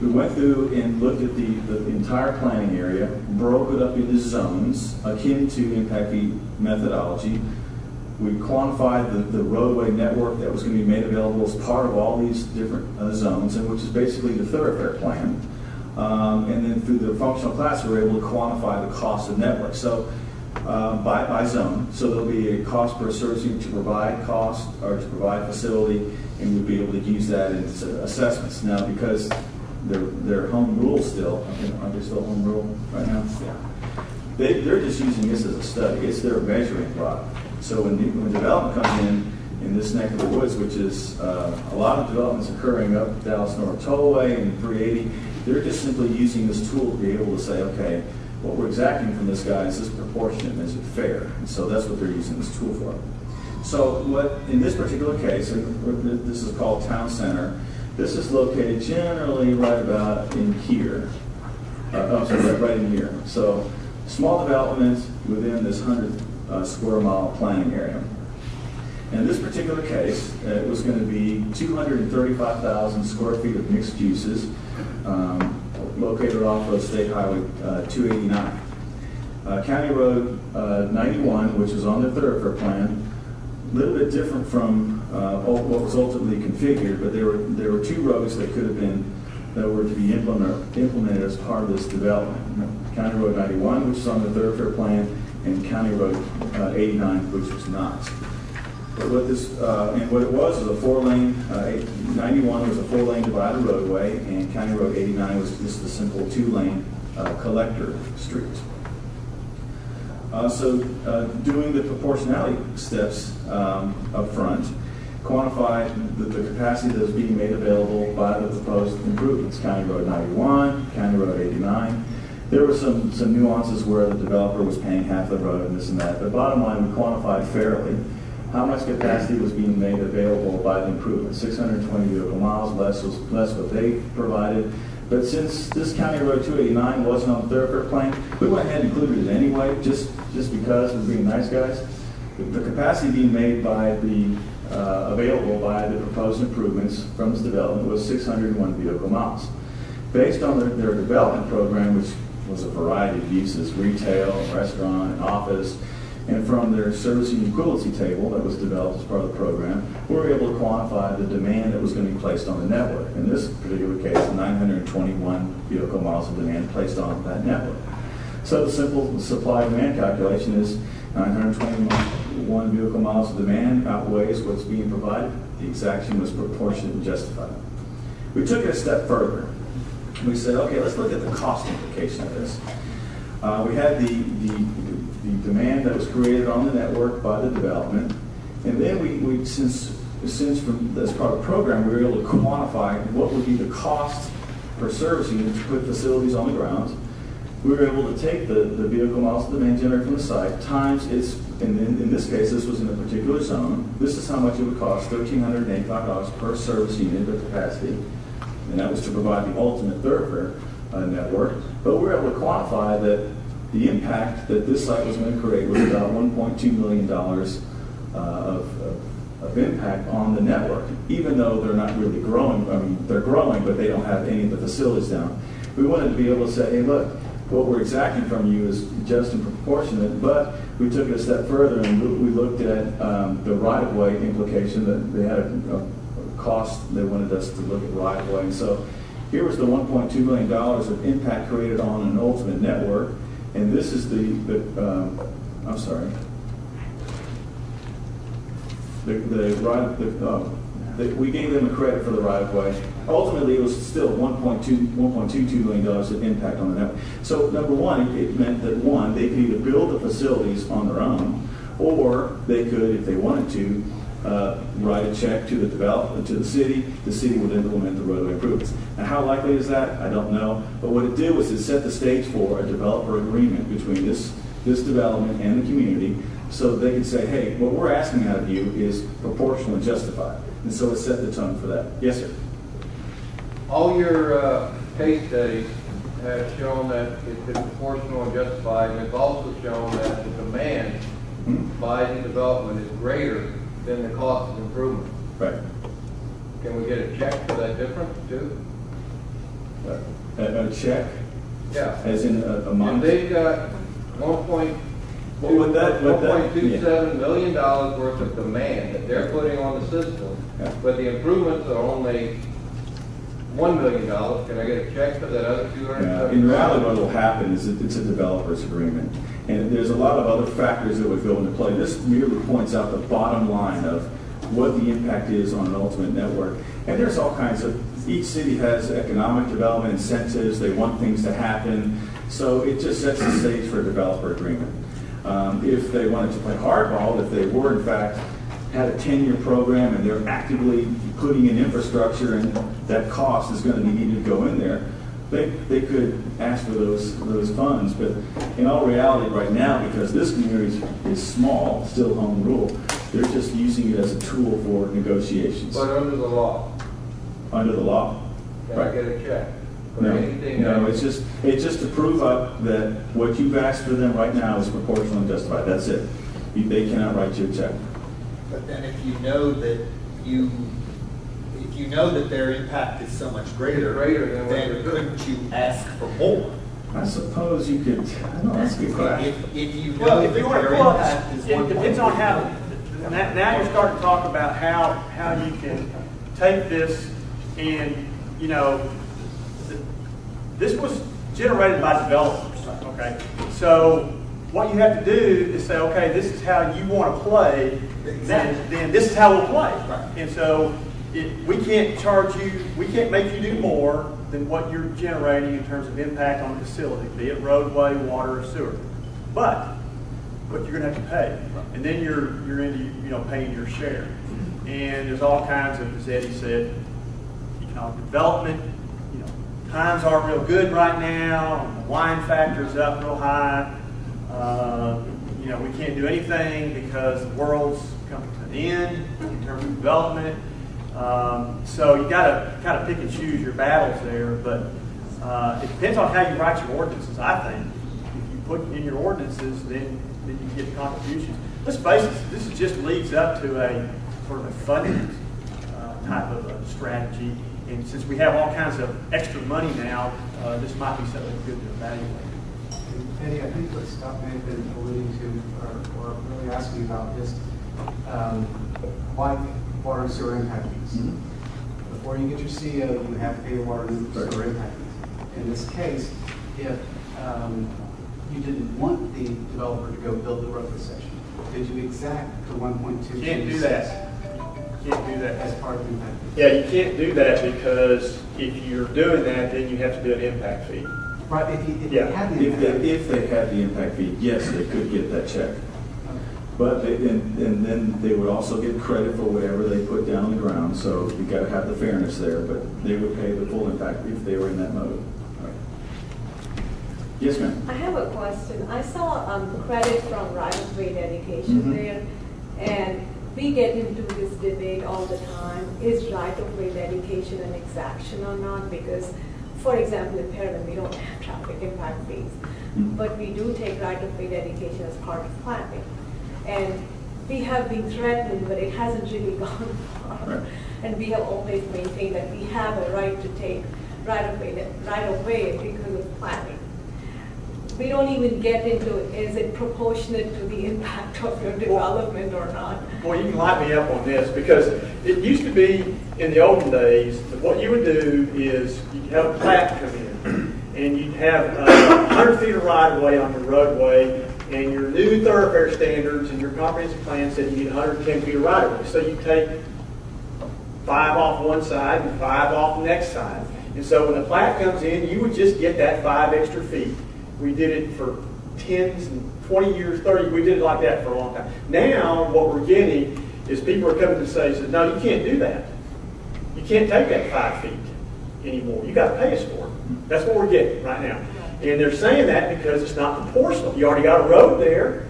We went through and looked at the entire planning area, broke it up into zones akin to impact fee methodology. We quantified the roadway network that was going to be made available as part of all these different zones, and which is basically the thoroughfare plan. And then through the functional class, we were able to quantify the cost of network. So by zone, so there'll be a cost per service unit to provide cost or to provide facility, and we'll be able to use that in assessments. Now, because they're home rule still, aren't they still home rule right now? Yeah. They're just using this as a study. It's their measuring rod. So when development comes in this neck of the woods, which is a lot of developments occurring up Dallas North Tollway and 380, they're just simply using this tool to be able to say, okay, what we're exacting from this guy, is this proportionate and is it fair? And so that's what they're using this tool for. So what, in this particular case, this is called Town Center. This is located generally right about in here. Right in here. So small developments within this 100 square mile planning area. In this particular case, it was going to be 235,000 square feet of mixed uses located off of State Highway 289. County Road 91, which was on the thoroughfare plan, a little bit different from what was ultimately configured, but there were two roads that could have been, that were to be implemented as part of this development. County Road 91, which is on the thoroughfare plan, and County Road 89, which was not. But what this, and what it was a 4-lane, 91 was a 4-lane divided roadway, and County Road 89 was just a simple 2-lane collector street. So doing the proportionality steps up front, quantified the capacity that was being made available by the proposed improvements. County Road 91, County Road 89. There were some nuances where the developer was paying half the road and this and that, but bottom line, we quantified fairly how much capacity was being made available by the improvement. 620 vehicle miles, less what they provided. But since this County Road 289 wasn't on the thoroughfare plan, we went ahead and included it anyway, just because we're being nice guys. The capacity being made by the available by the proposed improvements from this development was 601 vehicle miles. Based on their development program, which was a variety of uses, retail, restaurant, and office, and from their servicing equivalency table that was developed as part of the program, we were able to quantify the demand that was going to be placed on the network. In this particular case, 921 vehicle miles of demand placed on that network. So the simple supply-demand calculation is 921 vehicle miles of demand outweighs what's being provided. The exaction was proportionate and justified. We took it a step further. We said, okay, let's look at the cost implication of this. We had the demand that was created on the network by the development, and then we since from as part of the program, we were able to quantify what would be the cost per service unit to put facilities on the ground. We were able to take the vehicle miles of demand generated from the site times its, and in this case, this was in a particular zone. This is how much it would cost, $1,385 per service unit of capacity, and that was to provide the ultimate thoroughfare network. But we were able to quantify that the impact that this site was going to create was about $1.2 million of impact on the network, even though they're not really growing. I mean, they're growing, but they don't have any of the facilities down. We wanted to be able to say, hey, look, what we're exacting from you is just and proportionate, but we took it a step further and we looked at the right-of-way implication, that they had a cost. They wanted us to look at right-of-way. And so here was the $1.2 million of impact created on an ultimate network. And this is I'm sorry. We gave them a credit for the right-of-way. Ultimately, it was still $1.22 million of impact on the network. So number one, it meant that one, they could either build the facilities on their own, or they could, if they wanted to, write a check to the developer, to the city would implement the roadway improvements. Now, how likely is that? I don't know. But what it did was it set the stage for a developer agreement between this development and the community, so that they could say, hey, what we're asking out of you is proportional and justified. And so it set the tone for that. Yes, sir? All your case studies have shown that it's been proportional and justified, and it's also shown that the demand by the development is greater than the cost of improvement. Right. Can we get a check for that difference too? A check, Yeah. as in a And month? they've got $1.27 million worth of demand that they're putting on the system, Yeah. but the improvements are only $1 million. Can I get a check for that other $200,000? In reality, what will happen is that it's a developer's agreement. And there's a lot of other factors that would go into play. This merely points out the bottom line of what the impact is on an ultimate network. And there's all kinds of, each city has economic development incentives, they want things to happen. So it just sets the stage for a developer agreement. If they wanted to play hardball, if they were in fact had a 10-year program and they're actively putting in infrastructure and that cost is going to be needed to go in there, they could ask for those funds. But in all reality right now, because this community is small, still home rule, they're just using it as a tool for negotiations. But under the law, Under the law. can I get a check? For No, anything no, else? it's just to prove up that what you've asked for them right now is proportional and justified. That's it. They cannot write you a check. But then if you know that their impact is so much greater, Greater than what then they're doing. couldn't you ask for more? I suppose you could, I don't know, that's a good question. If you know Well, that if you want to their pull impact is it depends on how, now you're starting to talk about how you can take this and, you know, this was generated by developers, okay? So what you have to do is say, okay, this is how you want to play, then this is how we'll play. Right. And so we can't charge you, we can't make you do more than what you're generating in terms of impact on the facility, be it roadway, water, or sewer. But you're going to have to pay, and then you're into paying your share. And there's all kinds of, as Eddie said, economic development. Times aren't real good right now. The wine factor's up real high. We can't do anything because the world's coming to an end in terms of development. So you got to kind of pick and choose your battles there. But it depends on how you write your ordinances. I think if you put in your ordinances, then you get contributions. Let's face it, this just leads up to a sort of a funding type of a strategy. And since we have all kinds of extra money now, this might be something good to evaluate. Eddie, I think what Scott may have been alluding to or really asking about is why water and sewer impact fees. Mm-hmm. Before you get your CO, you have to pay the water and sewer impact fees. In this case, if you didn't want the developer to go build the roadway section, did you exact the 1.2? Can't do that. Can't do that. As part of the impact fee? Yeah, you can't do that because if you're doing that, then you have to do an impact fee. Right, if they Yeah. had the impact fee. If they had the impact fee, yes, they could get that check. But and then they would also get credit for whatever they put down on the ground. So you got to have the fairness there. But they would pay the full impact if they were in that mode. All right. Yes, ma'am. I have a question. I saw credit from right-of-way dedication there, and we get into this debate all the time. Is right-of-way dedication an exaction or not? Because, for example, in Pearland, we don't have traffic impact fees, but we do take right-of-way dedication as part of planning. And we have been threatened, but it hasn't really gone far. Right. And we have always maintained that we have a right to take right-of-way because of planning. We don't even get into, is it proportionate to the impact of your development or not? Well, you can light me up on this because it used to be in the olden days that what you would do is you'd have a plat come in and you'd have 100 feet of right-of-way on your roadway, and your new thoroughfare standards and your comprehensive plan said you need 110 feet of right-of-way. So you take 5 off one side and 5 off the next side. And so when the plat comes in, you would just get that 5 extra feet. We did it for 10 and 20 years, 30. We did it like that for a long time. Now, what we're getting is people are coming to say, no, you can't do that. You can't take that 5 feet anymore. You got to pay us for it. That's what we're getting right now. And they're saying that because it's not proportional. You already got a road there.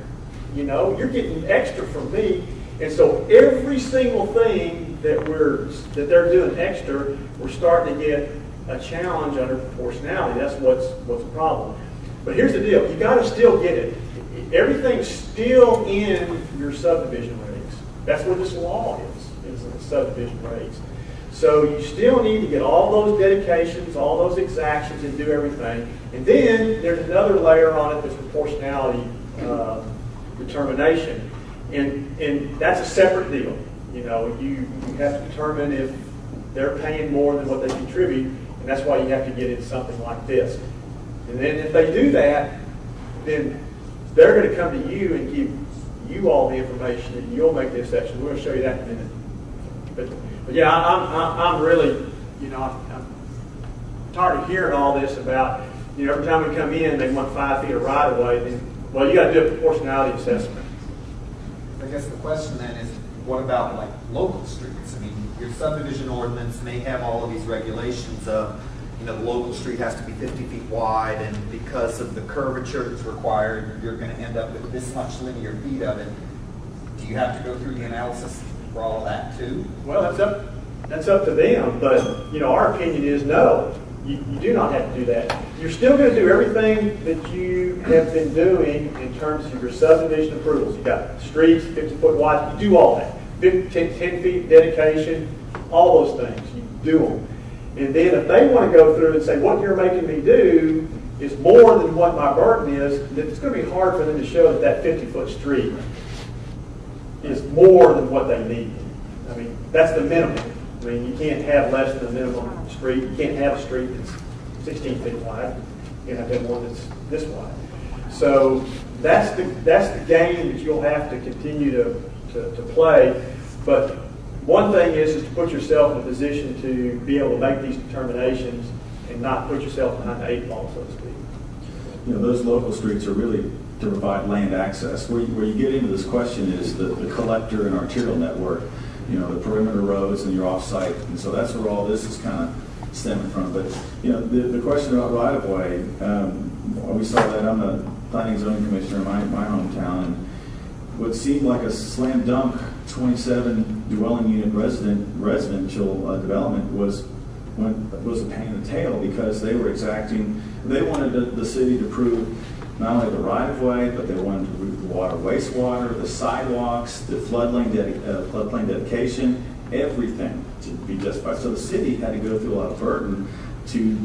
You're getting extra from me. And so every single thing that they're doing extra, we're starting to get a challenge under proportionality. That's what's a problem. But here's the deal. You got to still get it. Everything's still in your subdivision rates. That's what this law is the subdivision rates. So you still need to get all those dedications, all those exactions, and do everything. And then there's another layer on it that's proportionality determination. And that's a separate deal. You know, you have to determine if they're paying more than what they contribute, and that's why you have to get into something like this. And then if they do that, then they're going to come to you and give you all the information, and you'll make the exception. We're going to show you that in a minute. But yeah, I'm really, you know, I'm tired of hearing all this about, you know, every time we come in, they want 5 feet of right of way. Then, well, you got to do a proportionality assessment. I guess the question then is, what about like local streets? I mean, your subdivision ordinance may have all of these regulations of, you know, the local street has to be 50 feet wide, and because of the curvature that's required, you're going to end up with this much linear feet of it. Do you have to go through the analysis for all of that too? Well, that's up to them, but you know, our opinion is no. You do not have to do that. You're still going to do everything that you have been doing in terms of your subdivision approvals. You got streets, 50-foot wide. You do all that. 10 feet dedication, all those things. You do them. And then if they want to go through and say, what you're making me do is more than what my burden is, then it's going to be hard for them to show that 50-foot street is more than what they need. I mean, that's the minimum. I mean, you can't have less than the minimum street. You can't have a street that's 16 feet wide. You have to have one that's this wide. So that's the game that you'll have to continue to play. But one thing is to put yourself in a position to be able to make these determinations and not put yourself behind the 8 ball, so to speak. You know, those local streets are really to provide land access. Where you get into this question is the collector and arterial network, you know, the perimeter roads and your off-site. And so that's where all this is kind of stemming from. But, you know, the question about right-of-way, we saw that on the Planning and Zoning Commissioner in my hometown. And what seemed like a slam dunk 27 dwelling unit residential development was a pain in the tail, because they were exacting, they wanted the city to prove not only the right-of-way, but they wanted to prove the water, wastewater, the sidewalks, the floodplain dedication, everything to be justified. So the city had to go through a lot of burden to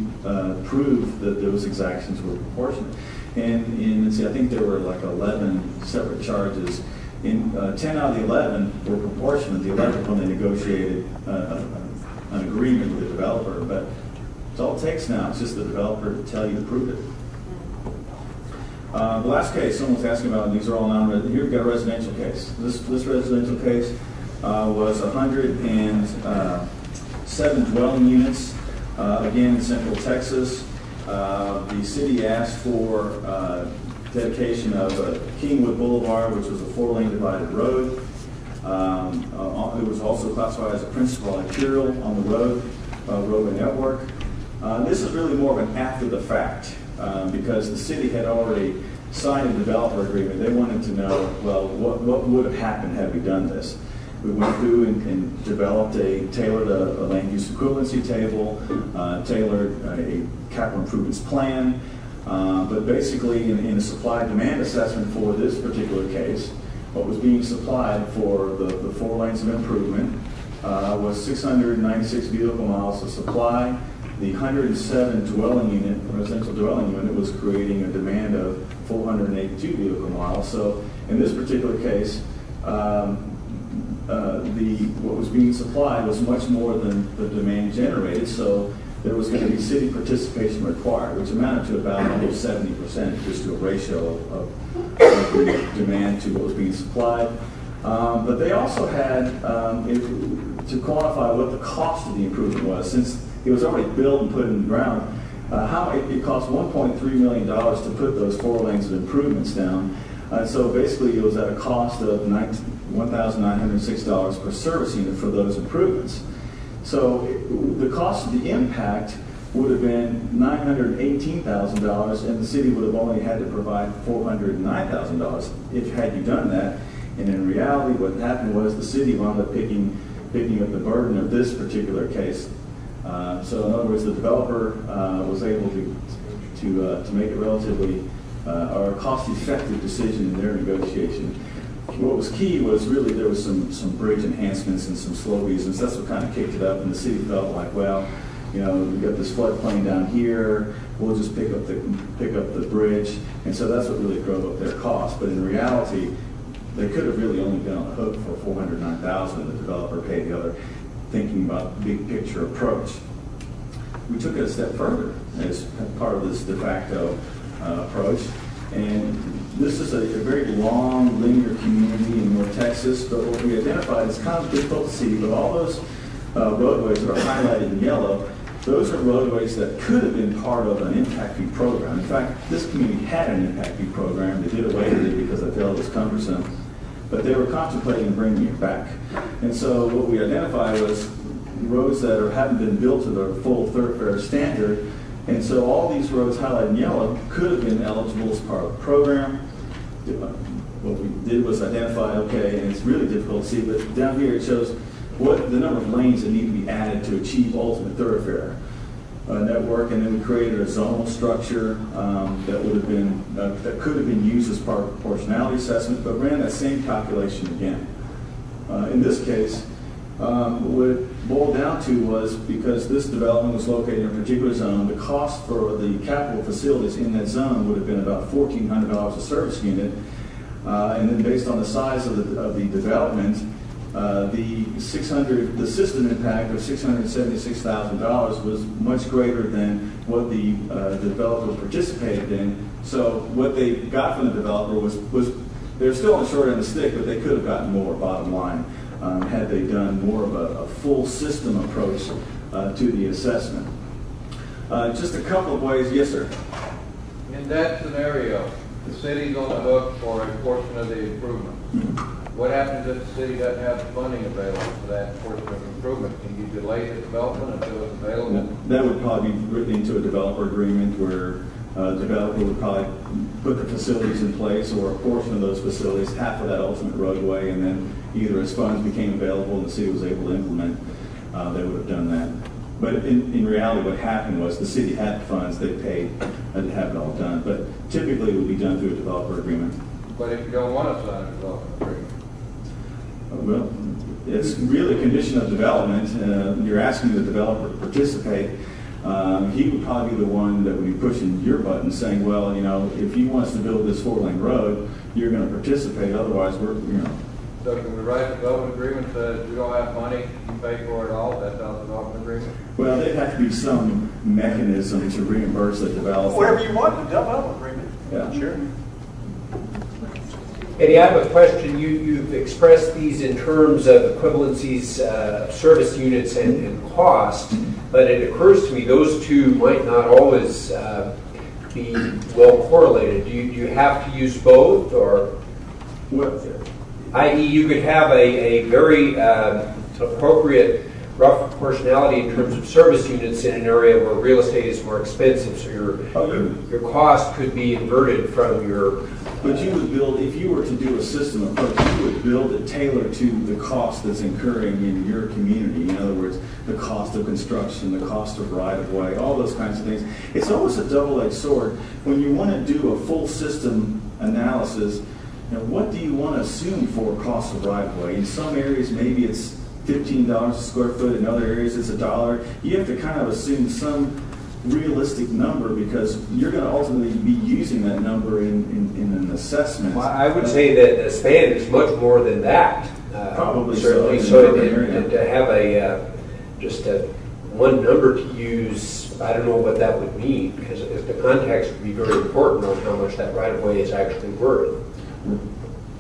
prove that those exactions were proportionate. And I think there were like 11 separate charges. 10 out of the 11 were proportionate. The 11th when they negotiated an agreement with the developer. But it's all it takes now. It's just the developer to tell you to prove it. The last case someone was asking about, and these are all non-residential. Here we've got a residential case. This residential case was 107 dwelling units, again in Central Texas. The city asked for dedication of Kingwood Boulevard, which was a 4-lane divided road. It was also classified as a principal arterial on the roadway network. This is really more of an after the fact, because the city had already signed a developer agreement. They wanted to know, well, what would have happened had we done this? We went through and developed tailored a land use equivalency table, tailored a capital improvements plan. But basically, in a supply-demand assessment for this particular case, what was being supplied for the 4 lanes of improvement was 696 vehicle miles of supply. The 107 residential dwelling unit was creating a demand of 482 vehicle miles. So in this particular case, what was being supplied was much more than the demand generated. So there was going to be city participation required, which amounted to about almost 70%, just to a ratio of the demand to what was being supplied. But they also had to quantify what the cost of the improvement was, since it was already built and put in the ground. It cost $1.3 million to put those 4 lanes of improvements down. So basically, it was at a cost of $1,906 per service unit for those improvements. So the cost of the impact would have been $918,000, and the city would have only had to provide $409,000 had you done that. And in reality, what happened was the city wound up picking up the burden of this particular case. So in other words, the developer was able to make a relatively or a cost-effective decision in their negotiation. what was key was really there was some bridge enhancements and some slow easements. That's what kind of kicked it up, and the city felt like, well, you know, we've got this floodplain down here, we'll just pick up the bridge, and so that's what really drove up their cost. But in reality, they could have really only been on the hook for $409,000, and the developer paid the other, thinking about the big picture approach. We took it a step further as part of this de facto approach, and this is a very long, linear community in North Texas, but what we identified is kind of difficult to see, but all those roadways that are highlighted in yellow, those are roadways that could have been part of an impact fee program. In fact, this community had an impact fee program. They did away with it because they felt it was cumbersome, but they were contemplating bringing it back. And so what we identified was roads that hadn't been built to their full thoroughfare standard, and so all these roads highlighted in yellow could have been eligible as part of the program. What we did was identify, okay, and it's really difficult to see, but down here it shows what the number of lanes that need to be added to achieve ultimate thoroughfare network, and then we created a zonal structure that would have been that could have been used as part of proportionality assessment, but ran that same calculation again. In this case, what it boiled down to was, because this development was located in a particular zone, the cost for the capital facilities in that zone would have been about $1,400 a service unit, and then based on the size of the development, the system impact of $676,000 was much greater than what the developer participated in. So what they got from the developer was they're still on the short end of the stick, but they could have gotten more, bottom line, had they done more of a full system approach to the assessment. Just a couple of ways. Yes, sir. In that scenario, the city's on the hook for a portion of the improvement. What happens if the city doesn't have the funding available for that portion of improvement? Can you delay the development until it's available? That would probably be written into a developer agreement where the developer would probably put the facilities in place, or a portion of those facilities, half of that ultimate roadway, and then either as funds became available and the city was able to implement, they would have done that. But in reality, what happened was the city had the funds, they paid to have it all done. But typically it would be done through a developer agreement. But if you don't want to sign a development agreement? Well, it's really a condition of development. You're asking the developer to participate. He would probably be the one that would be pushing your button, saying, well, you know, if you want us to build this 4-lane road, you're going to participate. Otherwise, we're, you know. So can we write a development agreement that we don't have money, you pay for it all? That's our development agreement? Well, there'd have to be some mechanism to reimburse the developer. Whatever you want, the development agreement. Yeah. Sure. Eddie, I have a question. You've expressed these in terms of equivalencies, service units and cost, but it occurs to me those two might not always be well correlated. Do you have to use both, or i.e. you could have a very appropriate rough proportionality in terms of service units in an area where real estate is more expensive, so your cost could be inverted from your... But you would build, if you were to do a system approach, you would build it tailored to the cost that's incurring in your community. In other words, the cost of construction, the cost of right-of-way, all those kinds of things. It's almost a double-edged sword. When you want to do a full system analysis, you know, what do you want to assume for cost of right-of-way? In some areas, maybe it's $15 a square foot. In other areas, it's $1. You have to kind of assume some realistic number, because you're going to ultimately be using that number in an assessment. Well, I would say that the span is much more than that. Probably certainly. So to have a just a one number to use, I don't know what that would mean, because the context would be very important on how much that right of way is actually worth.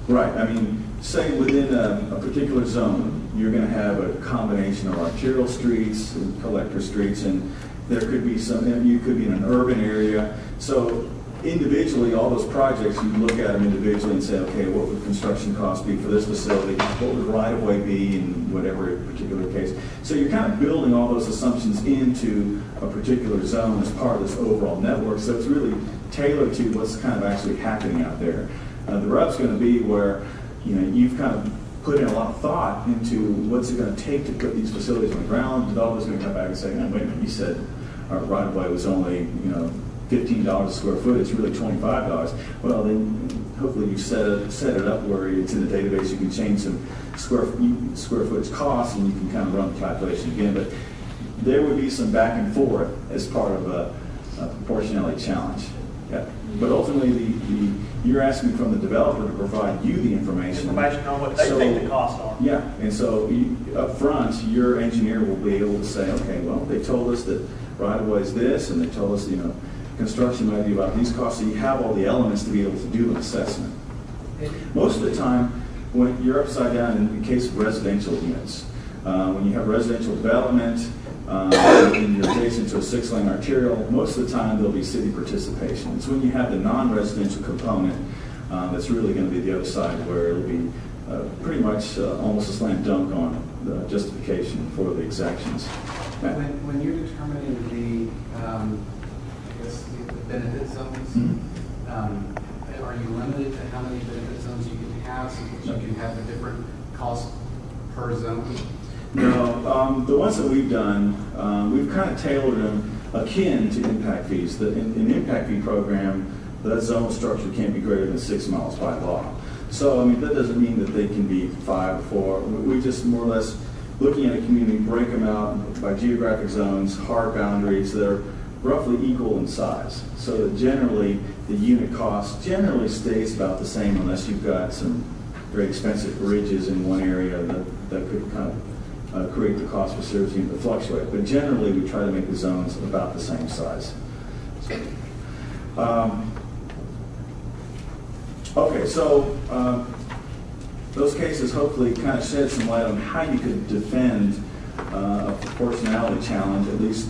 Right. I mean, say within a particular zone, you're going to have a combination of arterial streets and collector streets, and there could be some, you could be in an urban area. So individually, all those projects, you look at them individually and say, okay, what would construction costs be for this facility? What would right-of-way be in whatever particular case? So you're kind of building all those assumptions into a particular zone as part of this overall network. So it's really tailored to what's kind of actually happening out there. The rub's going to be where, you know, you've kind of put in a lot of thought into what's it going to take to put these facilities on the ground. The developer's going to come back and say, oh, wait a minute, you said our right-of-way was only, you know, $15 a square foot, it's really $25. Well, then hopefully you set it up where it's in the database. You can change some square footage costs, and you can kind of run the calculation again. But there would be some back and forth as part of a proportionality challenge. Yeah. But ultimately, you're asking from the developer to provide you the information. Information on what they think the costs are. Yeah, and so up front, your engineer will be able to say, okay, well, they told us that right-of-way is this, and they told us, construction might be about these costs, so you have all the elements to be able to do an assessment. Most of the time, when you're upside down in the case of residential units, when you have residential development, and you're adjacent to a 6-lane arterial, most of the time there'll be city participation. It's when you have the non-residential component that's really going to be the other side, where it'll be pretty much almost a slam dunk on the justification for the exactions. When you're determining the benefit zones, are you limited to how many benefit zones you can have, so that you can have a different cost per zone? No, the ones that we've done, we've kind of tailored them akin to impact fees. In the impact fee program, the zone structure can't be greater than 6 miles by law. So, that doesn't mean that they can be 5 or 4. We just more or less, looking at a community, break them out by geographic zones, hard boundaries that are roughly equal in size. So that generally, the unit cost generally stays about the same, unless you've got some very expensive bridges in one area that could kind of create the cost for servicing to fluctuate. But generally, we try to make the zones about the same size. Okay, so those cases hopefully kind of shed some light on how you could defend a proportionality challenge, at least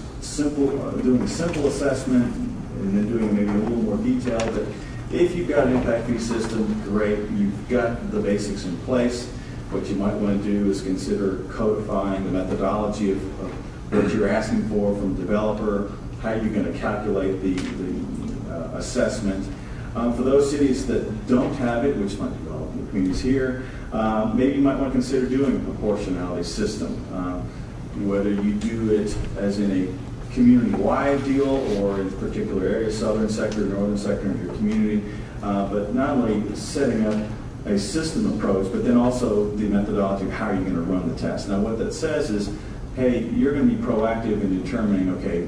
doing a simple assessment and then doing maybe a little more detailed. But if you've got an impact fee system, great, you've got the basics in place. What you might want to do is consider codifying the methodology of what you're asking for from the developer, how you're going to calculate the assessment. For those cities that don't have it, which might be all the communities here, maybe you might want to consider doing a proportionality system. Whether you do it as in a community-wide deal or in a particular area, southern sector, northern sector of your community, but not only setting up a system approach, but then also the methodology of how you're going to run the test. Now what that says is, hey, you're going to be proactive in determining, okay,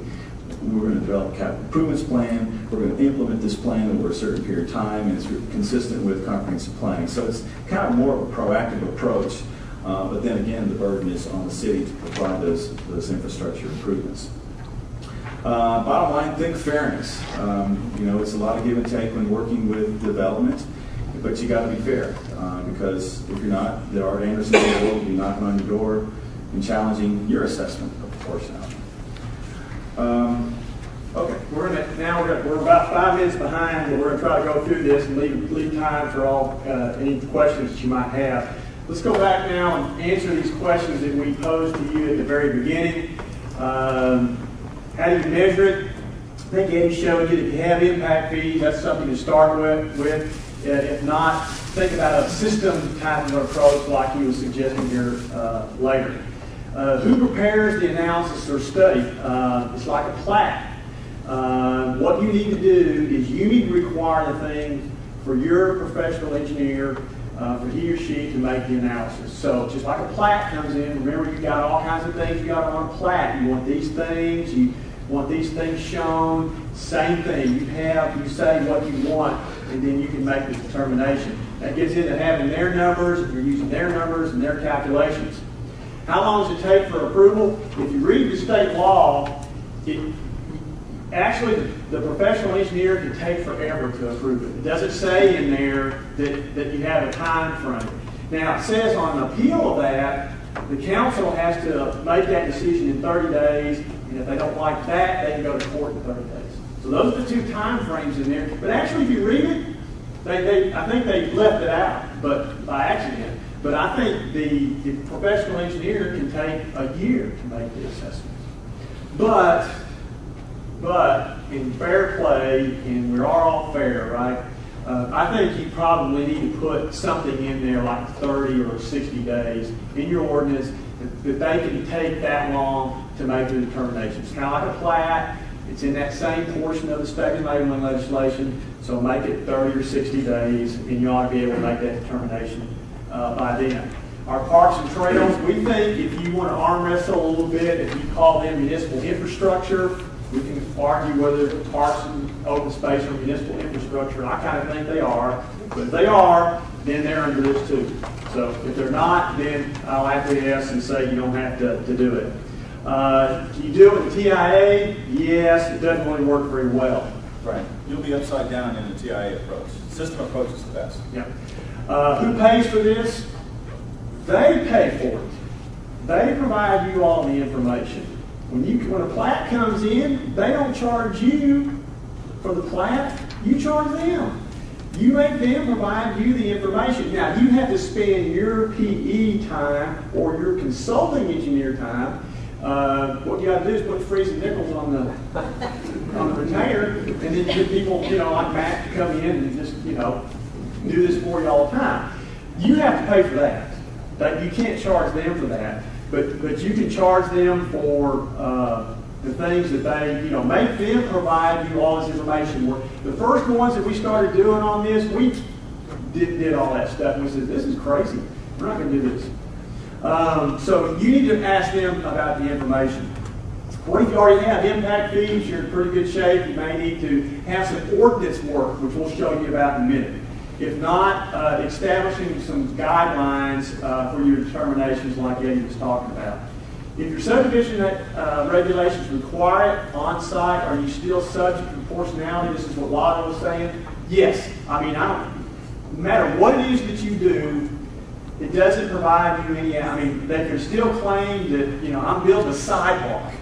we're going to develop a capital improvements plan, we're going to implement this plan over a certain period of time, and it's consistent with comprehensive planning. So it's kind of more of a proactive approach, but then again, the burden is on the city to provide those infrastructure improvements. Bottom line, think fairness. It's a lot of give and take when working with development, but you got to be fair, because if you're not, there are Andersons in the world who be knocking on your door and challenging your assessment of proportionality. Okay, we're about 5 minutes behind, but we're going to try to go through this and leave time for any questions that you might have. Let's go back now and answer these questions that we posed to you at the very beginning. How do you measure it? I think Eddie showed you that if you have impact fees, that's something to start with. If not, think about a system type of approach like he was suggesting here later. Who prepares the analysis or study? It's like a plat. What you need to do is you need to require the things for your professional engineer, for he or she to make the analysis. So just like a plat comes in, remember you got all kinds of things you got on a plat. You want these things, you want these things shown, same thing. You say what you want, and then you can make the determination. That gets into having their numbers, and you're using their numbers and their calculations. How long does it take for approval? If you read the state law, actually the professional engineer can take forever to approve it. It doesn't say in there that you have a time frame. Now it says on appeal of that, the council has to make that decision in 30 days, and if they don't like that, they can go to court in 30 days. So those are the 2 time frames in there. But actually, if you read it, I think they left it out, but by accident. But I think the professional engineer can take a year to make the assessment. But in fair play, and we are all fair, right? I think you probably need to put something in there like 30 or 60 days in your ordinance that they can take that long to make the determination. It's kind of like a plat. It's in that same portion of the state enabling legislation, so make it 30 or 60 days, and you ought to be able to make that determination by then. Our parks and trails, we think if you want to arm wrestle a little bit, if you call them municipal infrastructure, we can argue whether parks and open space are municipal infrastructure. I kind of think they are, but if they are, then they're under this too. So if they're not, then I'll acquiesce and say you don't have to do it. Can you do it with TIA? Yes, it doesn't really work very well. Right. You'll be upside down in the TIA approach. System approach is the best. Yeah. Who pays for this? They pay for it. They provide you all the information. When a plat comes in, they don't charge you for the plat. You charge them. You make them provide you the information. Now, you have to spend your PE time or your consulting engineer time. What you got to do is put Freese and Nichols on the retainer, and then you get people, like Matt to come in and just, do this for you all the time. You have to pay for that. You can't charge them for that, but you can charge them for the things that they, make them provide you all this information. The first ones that we started doing on this, we did all that stuff, and we said, this is crazy. We're not going to do this. So you need to ask them about the information. What if you already have impact fees? You're in pretty good shape. You may need to have some ordinance work, which we'll show you about in a minute. If not, establishing some guidelines for your determinations like Eddie was talking about. If your subdivision regulations require it on-site, are you still subject to proportionality? This is what Lotto was saying. Yes. I mean, no matter what it is that you do, it doesn't provide you any, they can still claim that, I'm building a sidewalk,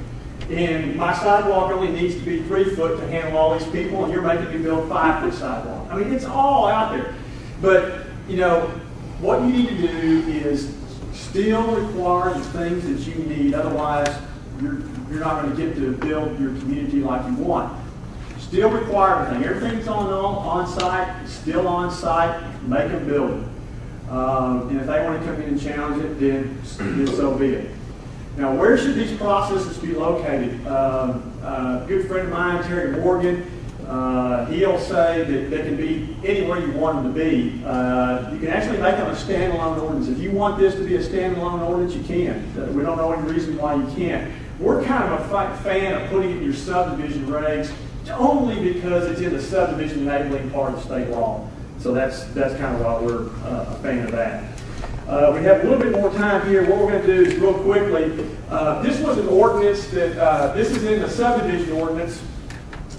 and my sidewalk only needs to be 3 foot to handle all these people, and you're making me build 5 foot sidewalk. It's all out there. But, what you need to do is still require the things that you need, otherwise you're not going to get to build your community like you want. Still require everything. Everything's on site, still on site, make them build it. And if they want to come in and challenge it, then so be it. Now, where should these processes be located? A good friend of mine, Terry Morgan, he'll say that they can be anywhere you want them to be. You can actually make them a standalone ordinance. If you want this to be a standalone ordinance, you can. We don't know any reason why you can't. We're kind of a fan of putting it in your subdivision regs only because it's in the subdivision enabling part of state law. So that's kind of why we're a fan of that. We have a little bit more time here. What we're going to do is real quickly. This was an ordinance that, this is in the subdivision ordinance.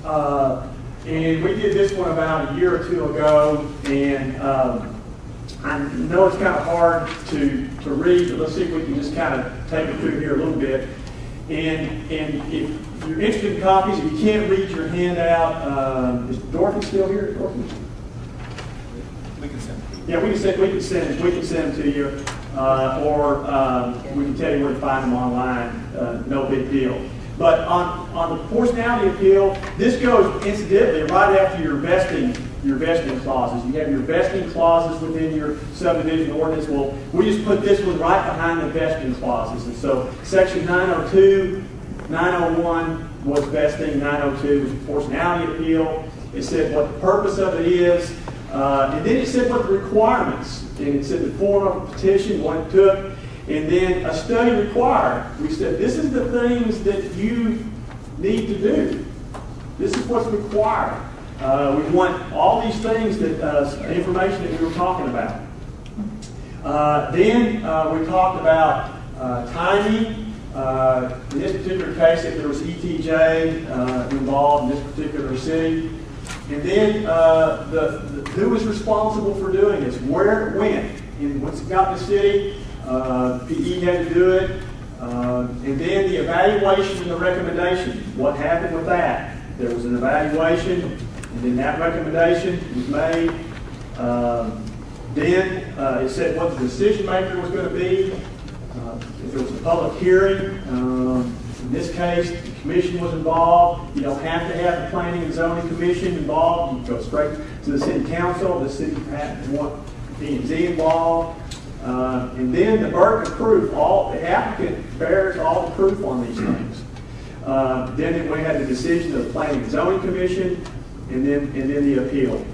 And we did this one about a year or two ago. And I know it's kind of hard to read, but let's see if we can just kind of take it through here a little bit. And if you're interested in copies, if you can't read your handout, is Dorothy still here? Dorothy? We can send them. Yeah, we can send them to you, or we can tell you where to find them online. No big deal. But on the proportionality appeal, this goes incidentally right after your vesting clauses. You have your vesting clauses within your subdivision ordinance. Well, we just put this one right behind the vesting clauses. And so section 902, 901 was vesting, 902 was proportionality appeal. It said what the purpose of it is. And then it said what the requirements, and it said the form of a petition, what it took, and then a study required. We said this is the things that you need to do. This is what's required. We want all these things, that information that we were talking about. Then we talked about timing. In this particular case, if there was ETJ involved in this particular city. And then who was responsible for doing this, where it went. And once it got in the city, PE had to do it. And then the evaluation and the recommendation. What happened with that? There was an evaluation, and then that recommendation was made. Then it said what the decision maker was going to be. If there was a public hearing, in this case, the commission was involved. You don't have to have the Planning and Zoning Commission involved. You go straight to the city council. The city has to want P&Z involved. And then the burden of proof. The applicant bears all the proof on these things. Then we had the decision of the Planning and Zoning Commission, and then the appeal.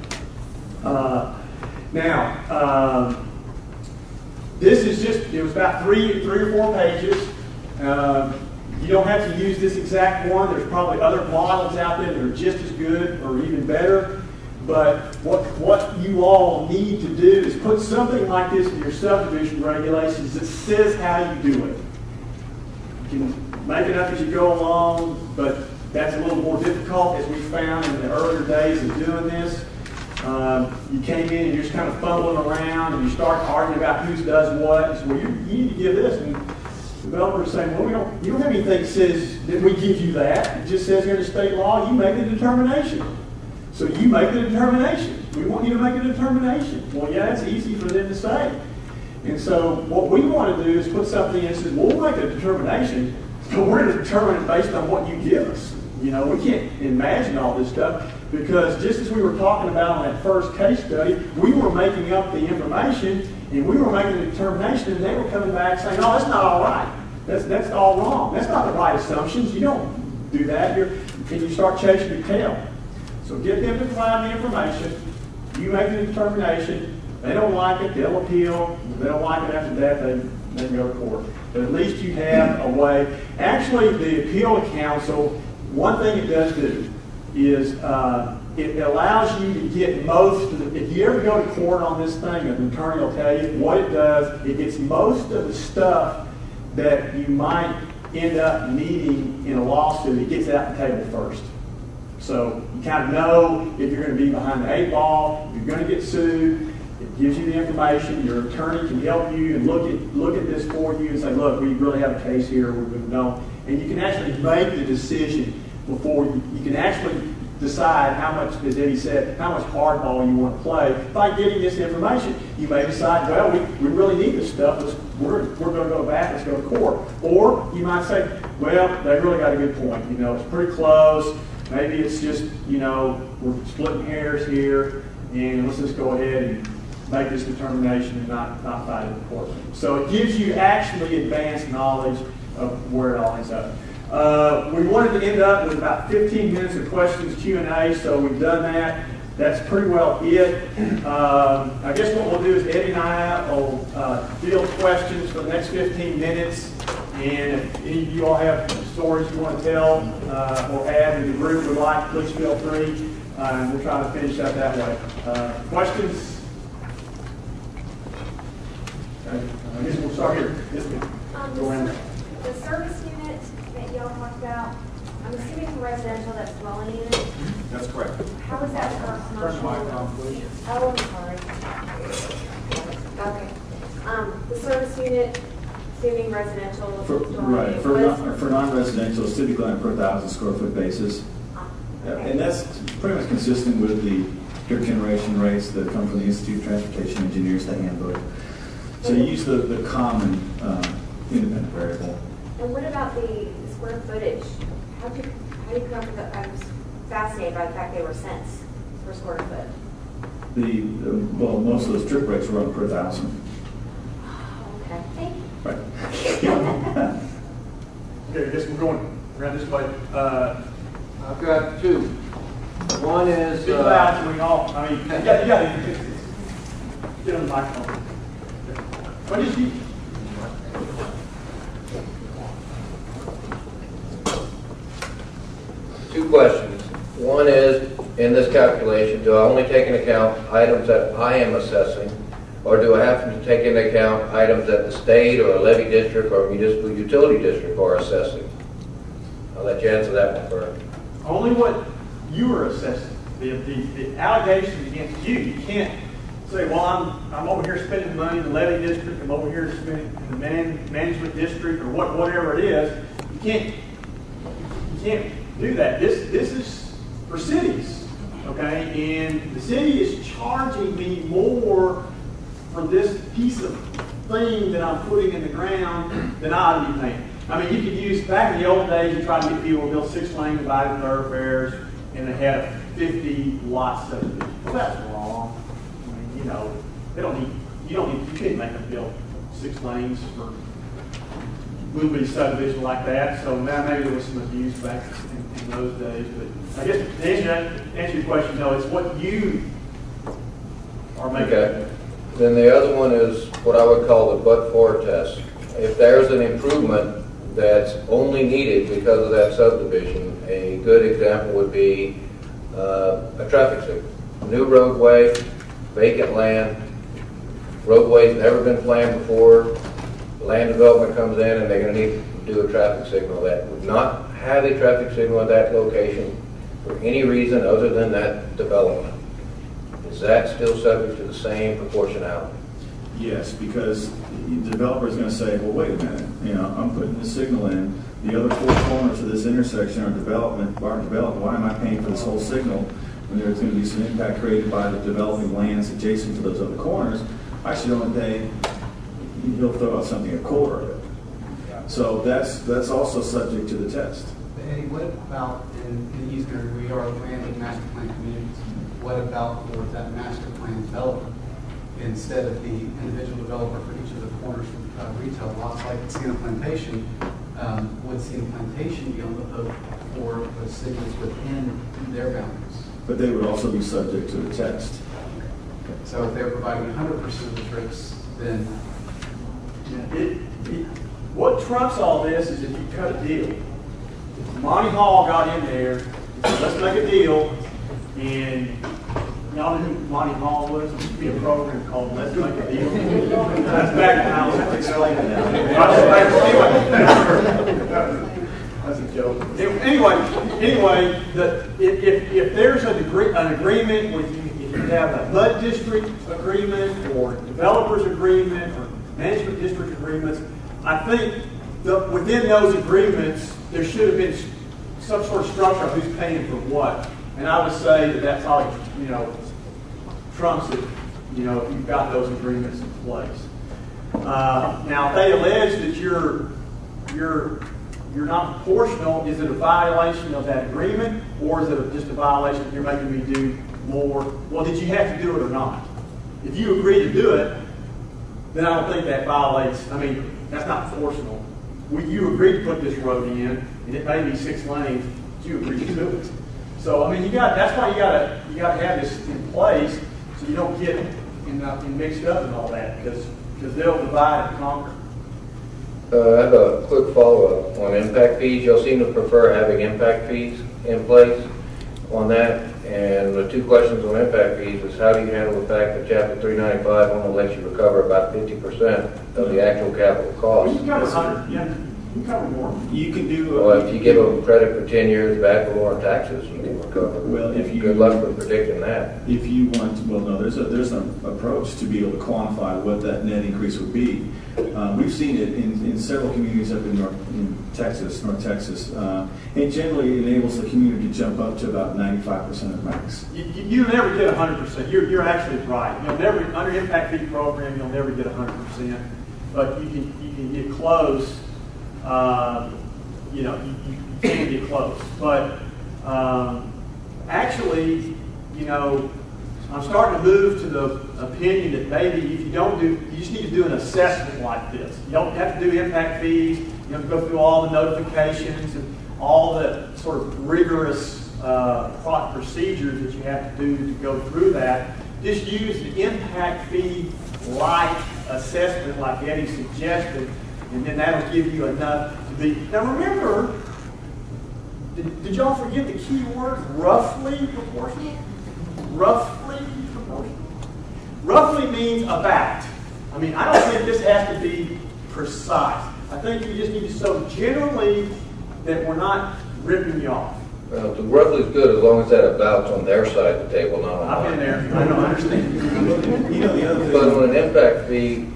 This is just, it was about three or four pages. You don't have to use this exact one. There's probably other models out there that are just as good or even better. But what you all need to do is put something like this in your subdivision regulations that says how you do it. You can make it up as you go along, but that's a little more difficult, as we found in the earlier days of doing this. You came in and you're just kind of fumbling around, and you start arguing about who does what. And so, well, you need to give this. And developers saying, well, you don't have anything that says that we give you that. It just says here in the state law, you make the determination. So you make the determination. We want you to make a determination. Well, yeah, it's easy for them to say. And so what we want to do is put something in that says, well, we'll make a determination, but we're going to determine it based on what you give us. You know, we can't imagine all this stuff, because just as we were talking about on that first case study, we were making up the information, and we were making a determination, and they were coming back saying, oh, that's not all right. That's all wrong. That's not the right assumptions. You don't do that. And you start chasing your tail. So get them to provide the information. You make the determination. They don't like it, they'll appeal. If they don't like it after that, they go to court. But at least you have a way. Actually, the appeal to council, one thing it does do is it allows you to get most of the, if you ever go to court on this thing, an attorney will tell you what it does. It gets most of the stuff that you might end up needing in a lawsuit. It gets out the table first. So you kind of know if you're going to be behind the 8 ball, if you're going to get sued. It gives you the information. Your attorney can help you and look at this for you and say, look, we really have a case here. We know. And you can actually make the decision before you can actually decide how much, as Eddie said, how much hardball you want to play. By getting this information, you may decide, well, we really need this stuff. We're going to go back. Let's go to court. Or you might say, well, they really got a good point. You know, it's pretty close. Maybe it's just, you know, we're splitting hairs here, and let's just go ahead and make this determination and not fight it in court. So it gives you actually advanced knowledge of where it all ends up. We wanted to end up with about 15 minutes of questions, Q&A, so we've done that. That's pretty well it. I guess what we'll do is Eddie and I will field questions for the next 15 minutes. And if any of you all have stories you want to tell or add in the group would like, please feel free. And we'll try to finish up that way. Questions? Okay. I guess we'll start here. Go ahead. The service unit that y'all talked about, I'm assuming for residential, that's dwelling unit. That's correct. How is that for commercial? Oh, I'm sorry. Okay. The service unit, assuming residential, Right. For non-residential, it's typically on a per 1,000 square foot basis. Okay. And that's pretty much consistent with the dirt generation rates that come from the Institute of Transportation Engineers, the handbook. So you use the common independent variable. And what about the square footage? How do you come up with that? I was fascinated by the fact they were cents per square foot. Well, most of those trip rates were on per 1,000. Okay, thank you. Right. Okay, I guess we're going around this way. I've got two. One is... Speak loud so we all, I mean, you got to get on the microphone. What is he? Two questions. One is, in this calculation, do I only take into account items that I am assessing, or do I have to take into account items that the state or a levy district or municipal utility district are assessing? I'll let you answer that one first. Only what you are assessing. The allegations against you. You can't say, well, I'm over here spending money in the levy district, I'm over here spending in the management district, or whatever it is. You can't do that. This is for cities, okay? And the city is charging me more for this piece of thing that I'm putting in the ground than I ought to be paying. I mean, you could use, back in the old days, you tried to get people to build 6-lane divided thoroughfares, and they had 50 lot subdivision. Well, that's wrong. I mean, you know, you couldn't make them build 6 lanes for will be subdivision like that. So now maybe there was some abuse back in those days. But I guess to answer your question, no, it's what you are making. Okay. Then the other one is what I would call the but-for test. If there's an improvement that's only needed because of that subdivision, a good example would be a traffic signal. New roadway, vacant land, roadway's never been planned before, land development comes in and they're going to need to do a traffic signal that would not have a traffic signal at that location for any reason other than that development. Is that still subject to the same proportionality? Yes, because the developer is going to say, well, wait a minute, you know, I'm putting this signal in, the other four corners of this intersection are development, why am I paying for this whole signal when there's going to be some impact created by the developing lands adjacent to those other corners? I should only pay, he'll throw out something a quarter of it. So that's also subject to the test. Eddie, what about in the East area, we are land and master plan communities? What about for that master plan developer? Instead of the individual developer for each of the corners of retail lots like Sienna Plantation, would Sienna Plantation be on the hook for the signals within their boundaries? But they would also be subject to the test. So if they're providing 100% of the trips, then... What trumps all this is if you cut a deal. If Monty Hall got in there and said, let's make a deal, and y'all know who Monty Hall was? There used to be a program called Let's Make a Deal. That's back when I was explaining that. Anyway, that's a joke. Anyway, if there's an agreement with you, if you have a HUD district agreement or developers agreement or management district agreements, I think within those agreements there should have been some sort of structure of who's paying for what. And I would say that probably, trumps it, if you've got those agreements in place. Now, if they allege that you're not proportional, is it a violation of that agreement, or is it just a violation that you're making me do more? Well, did you have to do it or not? If you agree to do it, then I don't think that violates. That's not proportional. You agreed to put this road in, and it may be 6 lanes, but you agreed to do it. So that's why you gotta have this in place so you don't get mixed up in all that, because they'll divide and conquer. I have a quick follow-up on impact fees. Y'all seem to prefer having impact fees in place on that. And the two questions on impact fees is how do you handle the fact that Chapter 395 only lets you recover about 50% of the actual capital cost? Well, you can cover 100, yeah. You can cover more. You can do... Well, if you give them credit for 10 years back or on taxes, you can recover. Well, good luck with predicting that. If you want to, well, no, there's an approach to be able to quantify what that net increase would be. We've seen it in several communities up in North Texas, and generally it enables the community to jump up to about 95% of max. You'll never get 100%. You're actually right. You'll never, under impact fee program, you'll never get 100%, but you can get close. You can get close, but actually, I'm starting to move to the opinion that maybe if you don't do, you just need to do an assessment like this. You don't have to do impact fees. You have to go through all the notifications and all the sort of rigorous procedures that you have to do to go through that. Just use the impact fee like assessment, like Eddie suggested, and then that'll give you enough to be. Now remember, did y'all forget the key word? Roughly proportional. Roughly proportional. Roughly means about. I don't think this has to be precise. I think you just need to show generally that we're not ripping you off. Well, the roughly is good as long as that about's on their side of the table, not on I've been mine. there. I don't understand. The other thing. But on an impact fee,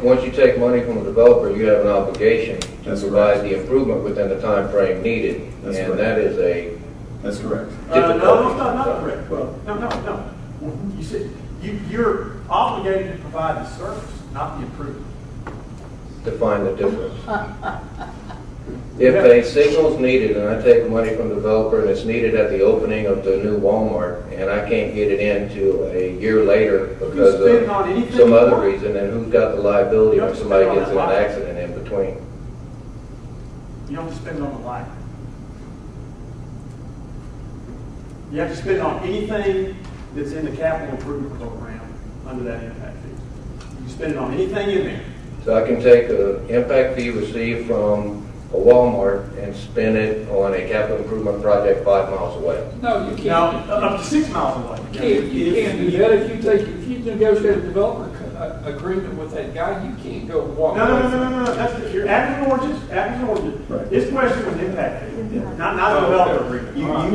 once you take money from the developer, you have an obligation to provide the improvement within the time frame needed. That's and correct. That is a That's correct. No, it's not correct. Well, no. You said you're obligated to provide the service, not the improvement. define the difference. If a signal is needed and I take money from the developer and it's needed at the opening of the new Walmart and I can't get it in till a year later because of some other reason, then who's got the liability when somebody gets in an accident in between? You don't have to spend it on the light. You have to spend it on anything that's in the capital improvement program under that impact fee. You spend it on anything in there. So I can take the impact fee received from a Walmart and spend it on a capital improvement project 5 miles away. No, you can't. Now, up to 6 miles away. You can't do that. If you negotiate a development agreement with that guy, you can't go walk. No. That's apples and oranges. Right. This question was impact fee, Yeah. not a developer agreement.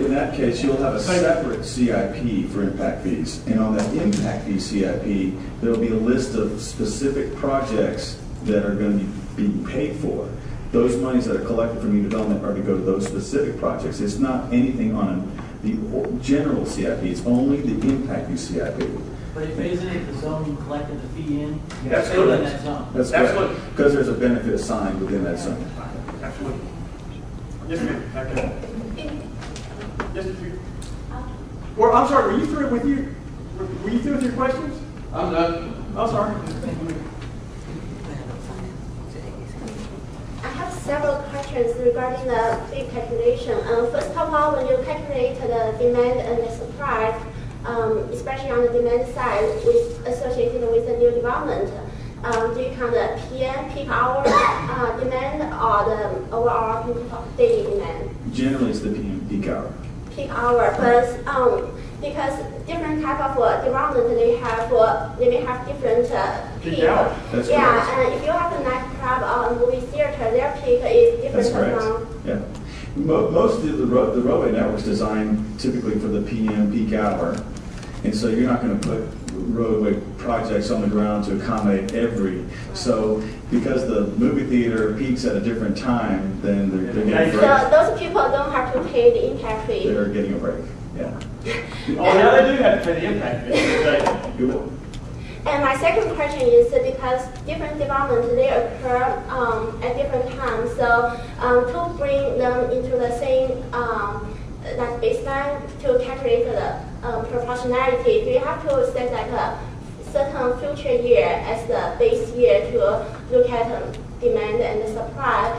In that case, you'll have a separate CIP for impact fees. And on that impact fee CIP, there'll be a list of specific projects that are going to be being paid for. Those monies that are collected from new development are to go to those specific projects. It's not anything on the general CIP. It's only the impact fee CIP. But isn't it the zone you collected the fee in? That's Stay in correct. that zone. That's Absolutely. correct. Because there's a benefit assigned within that zone. Absolutely. Yes, ma'am. Back there. Yes, ma'am. Well, I'm sorry, were you through with you? Were you through with your questions? I'm done. I'm sorry. I have several questions regarding the fee calculation. First of all, when you calculate the demand and the supply, especially on the demand side, associated with the new development, do you count the PM, peak hour demand, or the overall daily demand? Generally, it's the PM peak hour. Peak hour, but because different type of development, they may have different peak. hour. That's Yeah, correct. and if you have a nightclub or movie theater, their peak is That's different correct. among. Yeah. Most of the roadway network's designed typically for the PM peak hour. And so you're not going to put roadway projects on the ground to accommodate every. So because the movie theater peaks at a different time, then they're getting a break. So those people don't have to pay the impact fee. They're getting a break. Yeah. Oh, yeah, they do have to pay the impact fee. You will. And my second question is because different developments, they occur at different times. So to bring them into the same like baseline to calculate the proportionality, do you have to set like a certain future year as the base year to look at demand and the supply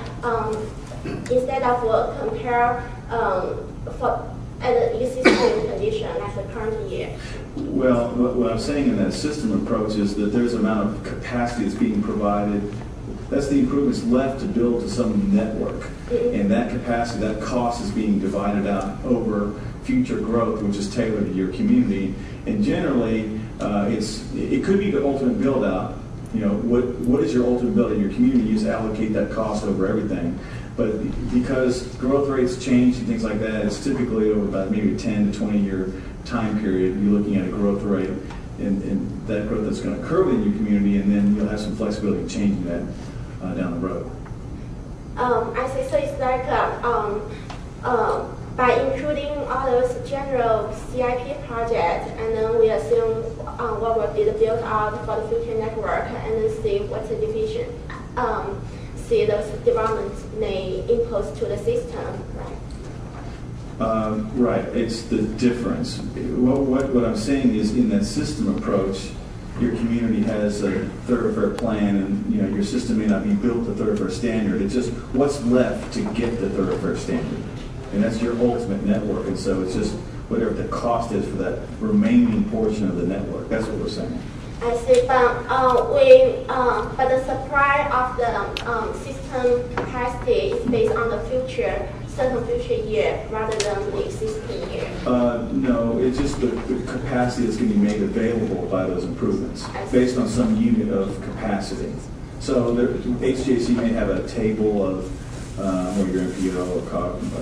instead of compare for at the existing condition like the current year? Well, what I'm saying in that system approach is that there's an amount of capacity that's being provided. That's the improvements left to build to some network. And that capacity, that cost is being divided out over future growth, which is tailored to your community. And generally, it could be the ultimate build out. You know, what is your ultimate build out in your community? You just allocate that cost over everything. But because growth rates change and things like that, it's typically over about maybe a 10 to 20 year time period. You're looking at a growth rate and that growth that's going to occur within your community, and then you'll have some flexibility in changing that down the road. I see. So it's like by including all those general CIP projects, and then we assume what will be the build out for the future network, and then see what's the division. See those developments may impose to the system, right? Right, it's the difference. What I'm saying is in that system approach, your community has a thoroughfare plan, and you know your system may not be built to thoroughfare standard. It's just what's left to get the thoroughfare standard, and that's your ultimate network. And so it's just whatever the cost is for that remaining portion of the network. That's what we're saying. I see, but the supply of the system capacity is based on the certain future year rather than the existing year. No, it's just the capacity that's going to be made available by those improvements based on some unit of capacity. So HGAC may have a table of or your MPO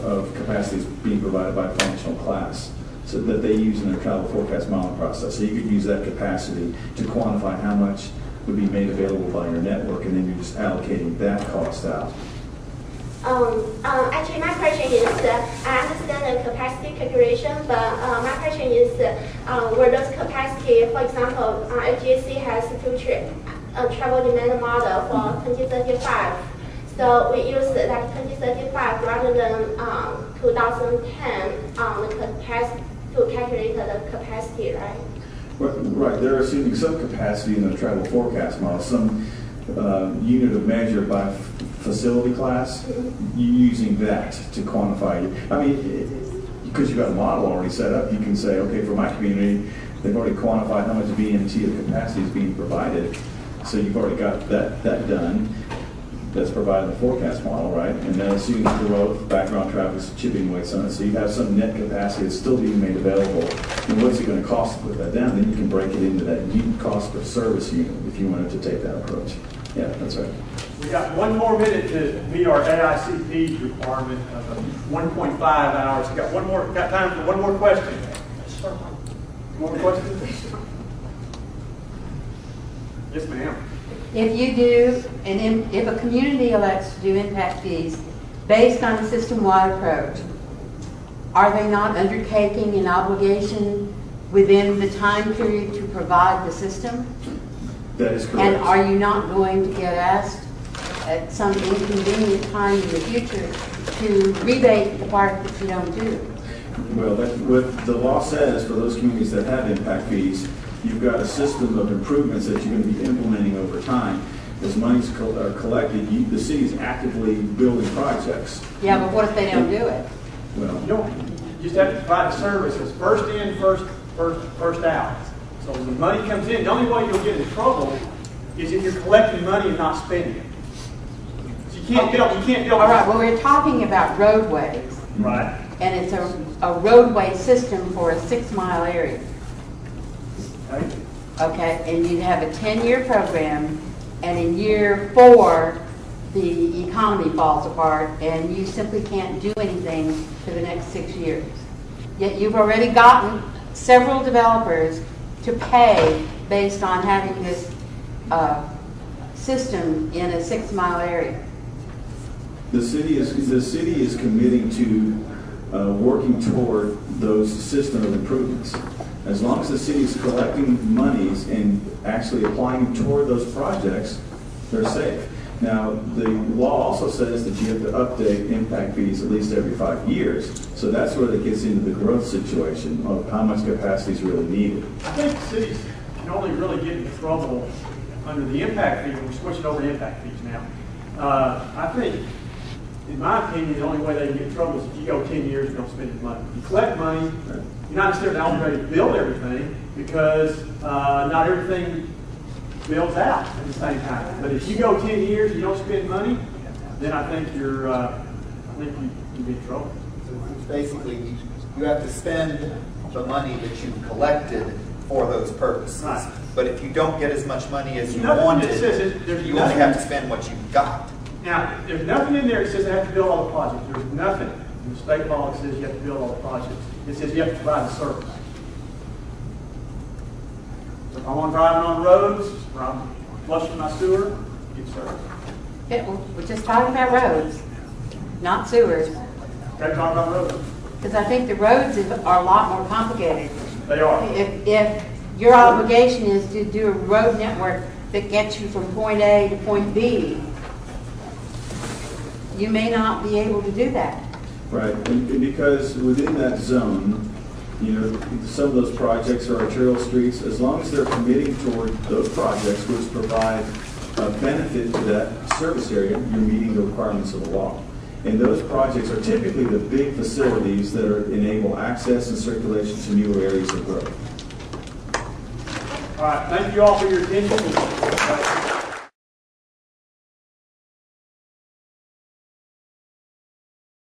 of capacities being provided by a functional class, so that they use in their travel forecast modeling process. So you could use that capacity to quantify how much would be made available by your network, and then you're just allocating that cost out. Actually, my question is, I understand the capacity calculation, but my question is, were those capacity, for example, HGAC has future travel demand model for 2035. So we use like 2035 rather than 2010 the capacity to calculate the capacity, right? Right, they're assuming some capacity in the travel forecast model, some unit of measure by facility class, using that to quantify. I mean, because you've got a model already set up, you can say, okay, for my community, they've already quantified how much VMT of capacity is being provided. So you've already got that done. That's provided in the forecast model, right? And then assuming growth, background traffic, shipping weights on it. So you have some net capacity that's still being made available. And what's it going to cost to put that down? Then you can break it into that unit cost per service unit if you wanted to take that approach. Yeah, that's right. We got 1 more minute to meet our AICP requirement of 1.5 hours. We got time for one more question. More questions? Yes, ma'am. If you do, and if a community elects to do impact fees based on a system-wide approach, are they not undertaking an obligation within the time period to provide the system? That is correct. And are you not going to get asked at some inconvenient time in the future to rebate the part that you don't do? Well, what the law says for those communities that have impact fees, you've got a system of improvements that you're going to be implementing over time. As monies are collected, the city is actively building projects. Yeah, but what if they don't do it? Well, You just have to provide a service that's first in, first out. So when the money comes in, the only way you'll get in trouble is if you're collecting money and not spending it. So you can't build. All right, well, we're talking about roadways. Right. And it's a roadway system for a 6-mile area. Okay, and you have a 10-year program, and in year 4, the economy falls apart, and you simply can't do anything for the next 6 years. Yet you've already gotten several developers to pay based on having this system in a 6-mile area. the city is committing to working toward those system of improvements. As long as the city is collecting monies and actually applying toward those projects, they're safe. Now, the law also says that you have to update impact fees at least every 5 years. So that's where it gets into the growth situation of how much capacity is really needed. I think cities can only really get in trouble under the impact fee when we're switching over to impact fees now. I think, in my opinion, the only way they can get in trouble is if you go 10 years and don't spend any money. You collect money, you're not necessarily obligated to build everything because not everything builds out at the same time. But if you go 10 years and you don't spend money, then I think you're, you be in trouble. So it's basically, you have to spend the money that you collected for those purposes. Right. But if you don't get as much money as you Nothing wanted, that says you only have to spend what you got. Now, there's nothing in there that says they have to build all the projects. There's nothing in the state law that says you have to build all the projects. It says you have to provide a service. So if I want driving on roads, where I'm flushing my sewer, get service. Yeah, well, we're just talking about roads, not sewers. Okay, talking about roads. Because I think the roads are a lot more complicated. They are. If your obligation is to do a road network that gets you from point A to point B, you may not be able to do that. Right, and because within that zone, you know, some of those projects are arterial streets. As long as they're committing toward those projects which provide a benefit to that service area, you're meeting the requirements of the law. And those projects are typically the big facilities that enable access and circulation to newer areas of growth. All right, thank you all for your attention.